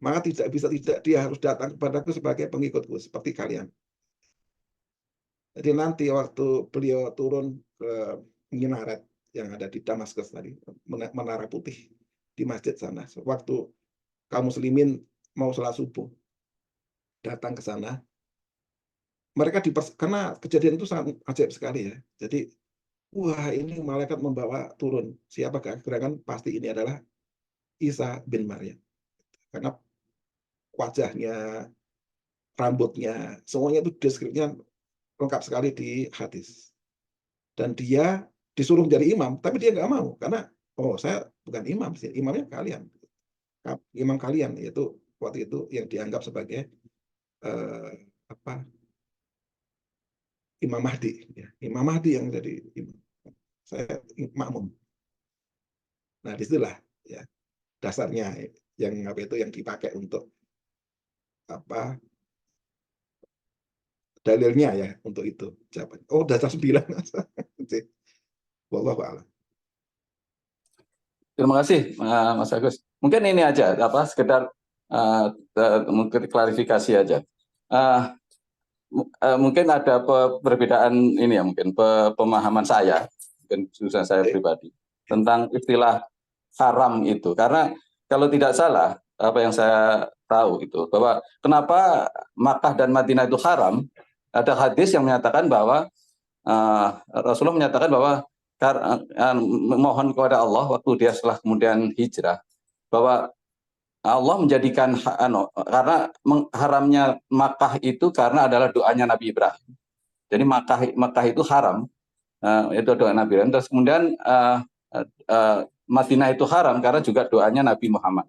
maka tidak dia harus datang kepadaku sebagai pengikutku seperti kalian. Jadi nanti waktu beliau turun ke minaret yang ada di Damaskus tadi, menara putih di masjid sana, waktu kaum muslimin mau sholat subuh, datang ke sana, mereka karena kejadian itu sangat ajaib sekali ya. Jadi, wah ini malaikat membawa turun. Siapakah? Gerakan pasti ini adalah Isa bin Maryam. Karena wajahnya, rambutnya, semuanya itu deskripsinya lengkap sekali di hadis. Dan dia disuruh menjadi imam, tapi dia nggak mau. Karena, saya bukan imam sih, imamnya kalian. Imam kalian, yaitu waktu itu yang dianggap sebagai Imam Mahdi, ya. Imam Mahdi yang jadi imam. Saya makmum. Nah, disitulah ya dasarnya yang yang dipakai untuk dalilnya ya untuk itu. Dasar 9. Wallahu a'lam. Terima kasih Mas Agus. Mungkin ini aja sekedar mungkin klarifikasi aja. Mungkin ada perbedaan ini ya, mungkin pemahaman saya, mungkin khususnya saya pribadi tentang istilah haram itu. Karena kalau tidak salah, apa yang saya tahu itu bahwa kenapa Makkah dan Madinah itu haram, ada hadis yang menyatakan bahwa Rasulullah menyatakan bahwa mohon kepada Allah waktu dia setelah kemudian hijrah, bahwa Allah menjadikan karena haramnya Makkah itu karena adalah doanya Nabi Ibrahim. Jadi Makkah itu haram, itu doa Nabi Ibrahim. Terus kemudian Madinah itu haram karena juga doanya Nabi Muhammad.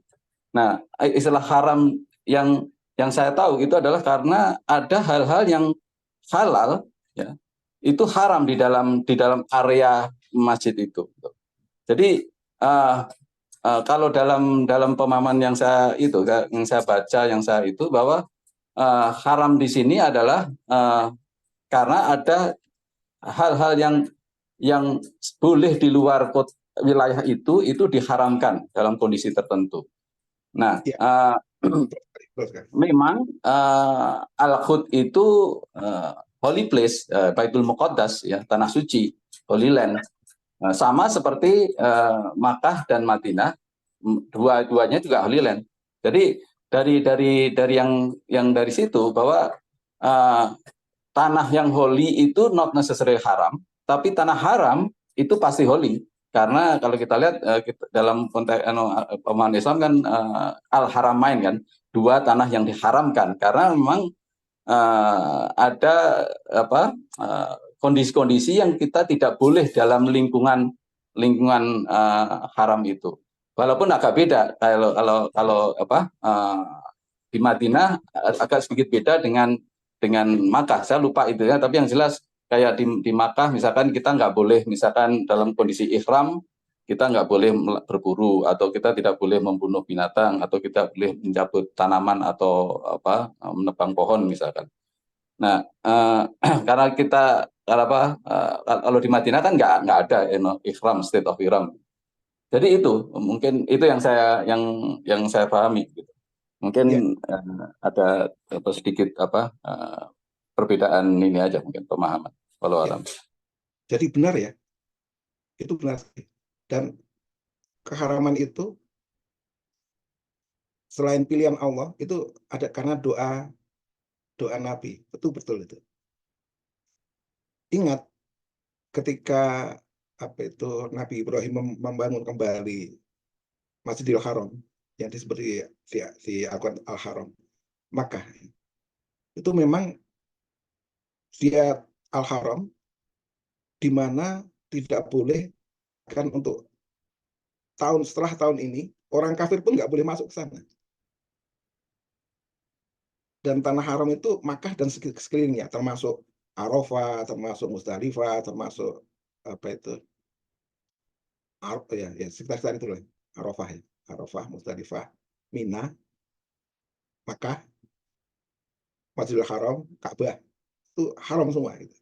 Nah, istilah haram yang saya tahu itu adalah karena ada hal-hal yang halal, ya, itu haram di dalam area masjid itu. Jadi kalau dalam pemahaman yang saya baca, bahwa haram di sini adalah karena ada hal-hal yang boleh di luar wilayah itu diharamkan dalam kondisi tertentu. Nah, memang Al-Quds itu holy place, Baitul Muqaddas, ya, tanah suci, Holy Land. Sama seperti Makkah dan Madinah, dua-duanya juga Holy Land. Jadi dari yang dari situ bahwa tanah yang holy itu not necessarily haram, tapi tanah haram itu pasti holy. Karena kalau kita lihat dalam konteks pemahaman Islam kan al-haramain kan, dua tanah yang diharamkan karena memang ada kondisi-kondisi yang kita tidak boleh dalam lingkungan haram itu. Walaupun agak beda kalau di Madinah agak sedikit beda dengan Makkah. Saya lupa itu ya, tapi yang jelas kayak di Makkah misalkan kita nggak boleh, misalkan dalam kondisi ihram kita nggak boleh berburu, atau kita tidak boleh membunuh binatang, atau kita boleh mencabut tanaman atau menebang pohon misalkan. Nah, karena kita kalau di Madinah kan nggak ada ihram, state of ihram. Jadi itu mungkin itu yang saya pahami. Gitu. Mungkin Ya. ada sedikit perbedaan ini aja mungkin pemahaman. Walau Ya. alam. Jadi benar ya, itu benar. Dan keharaman itu selain pilihan Allah itu ada karena doa Nabi. Betul itu. Ingat ketika Nabi Ibrahim membangun kembali Masjidil Haram yang disebut di Al-Quran Al-Haram, maka itu memang dia Al-Haram di mana tidak boleh kan untuk setelah tahun ini orang kafir pun nggak boleh masuk ke sana. Dan tanah haram itu Makkah dan sekelilingnya, termasuk Arafah, termasuk Musdalifah, termasuk sekitar itu lah. Arafah, Musdalifah, Mina, Makkah, Masjidil Haram, Ka'bah, itu haram semua gitu.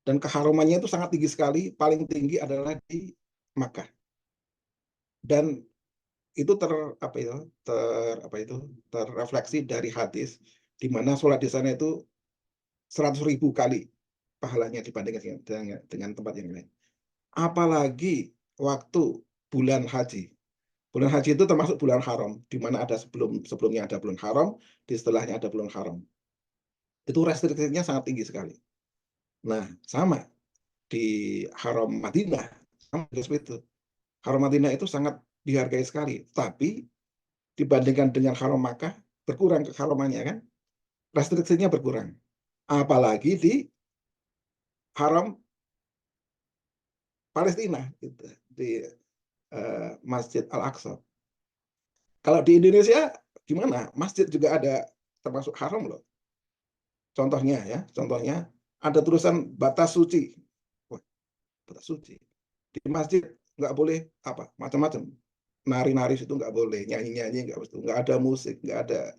Dan keharamannya itu sangat tinggi sekali, paling tinggi adalah di Makkah. Dan itu terrefleksi dari hadis di mana sholat di sana itu 100.000 kali pahalanya dibandingkan dengan tempat yang lain. Apalagi waktu bulan haji. Bulan haji itu termasuk bulan haram, di mana ada sebelumnya ada bulan haram, di setelahnya ada bulan haram. Itu restriksinya sangat tinggi sekali. Nah, sama di haram Madinah, sama seperti itu. Haram Madinah itu sangat dihargai sekali, tapi dibandingkan dengan haram Makkah, berkurang keharamannya kan, restriksinya berkurang. Apalagi di haram Palestina, gitu, di Masjid Al-Aqsa. Kalau di Indonesia gimana? Masjid juga ada termasuk haram loh. Contohnya ada tulisan batas suci. Wah, batas suci. Di masjid nggak boleh macam-macam. Nari-nari itu nggak boleh, nyanyi-nyanyi nggak ada musik, nggak ada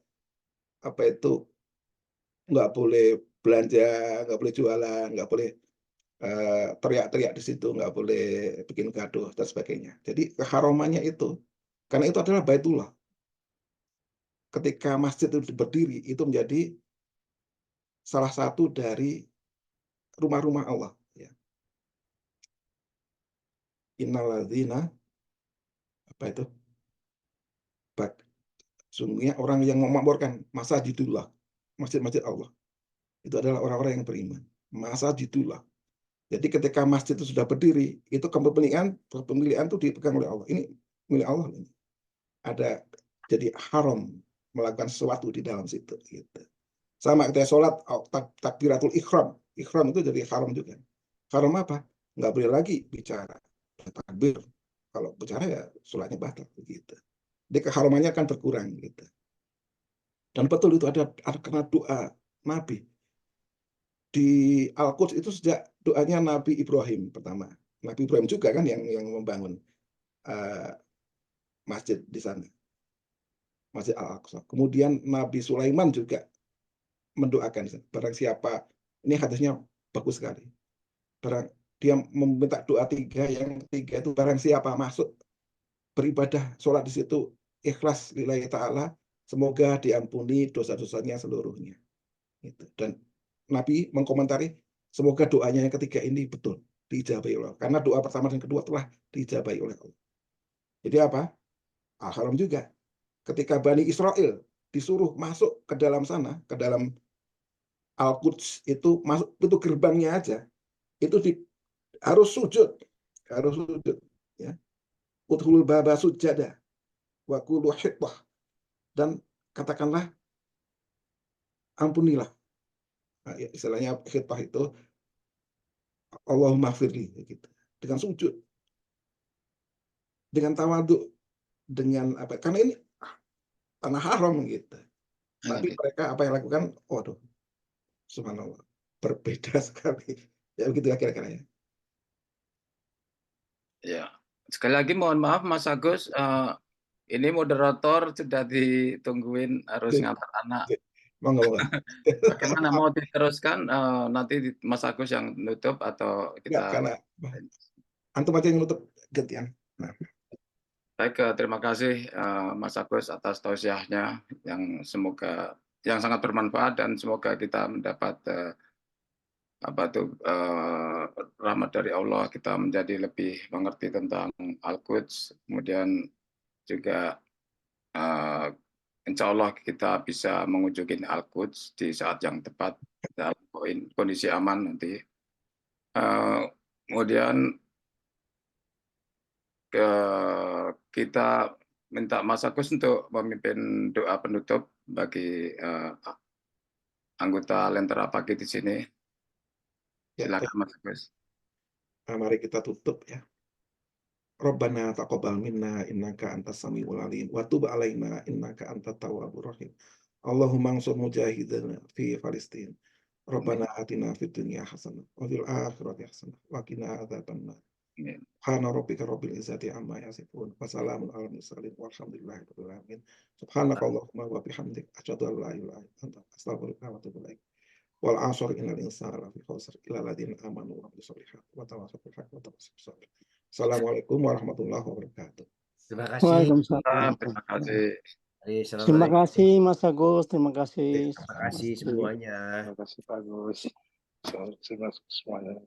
nggak boleh belanja, nggak boleh jualan, nggak boleh teriak-teriak di situ, nggak boleh bikin gaduh dan sebagainya. Jadi keharamannya itu, karena itu adalah Baitullah. Ketika masjid itu berdiri, itu menjadi salah satu dari rumah-rumah Allah. Ya. Innalladzina sungguhnya orang yang memakmurkan masjidullah, masjid-masjid Allah, itu adalah orang-orang yang beriman. Masjidullah. Jadi ketika masjid itu sudah berdiri, itu kepemilikan itu dipegang oleh Allah. Ini milik Allah. Ini. Ada jadi haram melakukan sesuatu di dalam situ. Gitu. Sama ketika sholat, takbiratul ikhram. Ikhram itu jadi haram juga. Haram apa? Nggak boleh lagi bicara. Takbir. Kalau bicara ya sholatnya batal. Gitu. Jadi keharamannya akan berkurang. Gitu. Dan betul itu ada karena doa Nabi. Di Al-Quds itu sejak doanya Nabi Ibrahim pertama. Nabi Ibrahim juga kan yang membangun masjid di sana. Masjid Al-Aqsa. Kemudian Nabi Sulaiman juga mendoakan. Barang siapa, ini hadisnya bagus sekali. Dia meminta doa 3, yang 3 itu barang siapa masuk beribadah, sholat di situ, ikhlas lillahi ta'ala, semoga diampuni dosa-dosanya seluruhnya. Dan Nabi mengkomentari, semoga doanya yang ketiga ini betul diijabahi oleh Allah. Karena doa pertama dan kedua telah diijabahi oleh Allah. Jadi apa? Al-Haram juga. Ketika Bani Israel disuruh masuk ke dalam sana, ke dalam Al-Quds itu, masuk itu gerbangnya aja, itu harus sujud. Ya. Udhul baba sujada wa qulu hittah. Dan katakanlah ampunilah. Nah, ya, istilahnya khitbah itu Allahumma firli gitu. Dengan sujud, dengan tawadhu, dengan apa? Karena ini tanah haram gitu. Tapi mereka apa yang lakukan? Waduh, subhanallah, berbeda sekali. Ya begitu ya kira-kira ya. Ya, sekali lagi mohon maaf Mas Agus, ini moderator sudah ditungguin harus ngantar anak. Monggo. Bagaimana mau diteruskan nanti Mas Agus yang nutup atau kita? Ya, karena antum aja yang nutup gantian. Nah. Baik, terima kasih Mas Agus atas tausiahnya yang sangat bermanfaat dan semoga kita mendapat rahmat dari Allah, kita menjadi lebih mengerti tentang Al-Quds, kemudian juga insya Allah kita bisa mengunjungi Al-Quds di saat yang tepat dalam kondisi aman nanti. Kemudian kita minta Mas Agus untuk memimpin doa penutup bagi anggota Lentera Pagi di sini. Ya, Silakan Mas Agus. mari kita tutup ya. Rabbana taqabbal minna innaka antas samiul alim wa tub alaina innaka antat tawwabur rahim. Allahumma ansur mujahidina fi Palestin. Rabbana atina fid dunya hasanah wa fil akhirati hasanah wa qina adzabannar. Amin. Subhana rabbika rabbil izzati amma yasifun wa salamun alal mursalin walhamdulillahi rabbil alamin. Subhanakallahumma wa bihamdik asyhadu an la ilaha illa anta astaghfiruka wa atubu ilaik. Wal 'asr innal insana lafi khusr illa alladziina aamanu wa 'amilus shalihaati wa tawassaw bil haqqi wa tawassaw bis sabr. Assalamualaikum warahmatullahi wabarakatuh. Terima kasih. Waalaikumsalam. Terima kasih. Terima kasih Mas Agus, terima kasih. Terima kasih semuanya. Terima kasih Pak Agus. Terima kasih semuanya.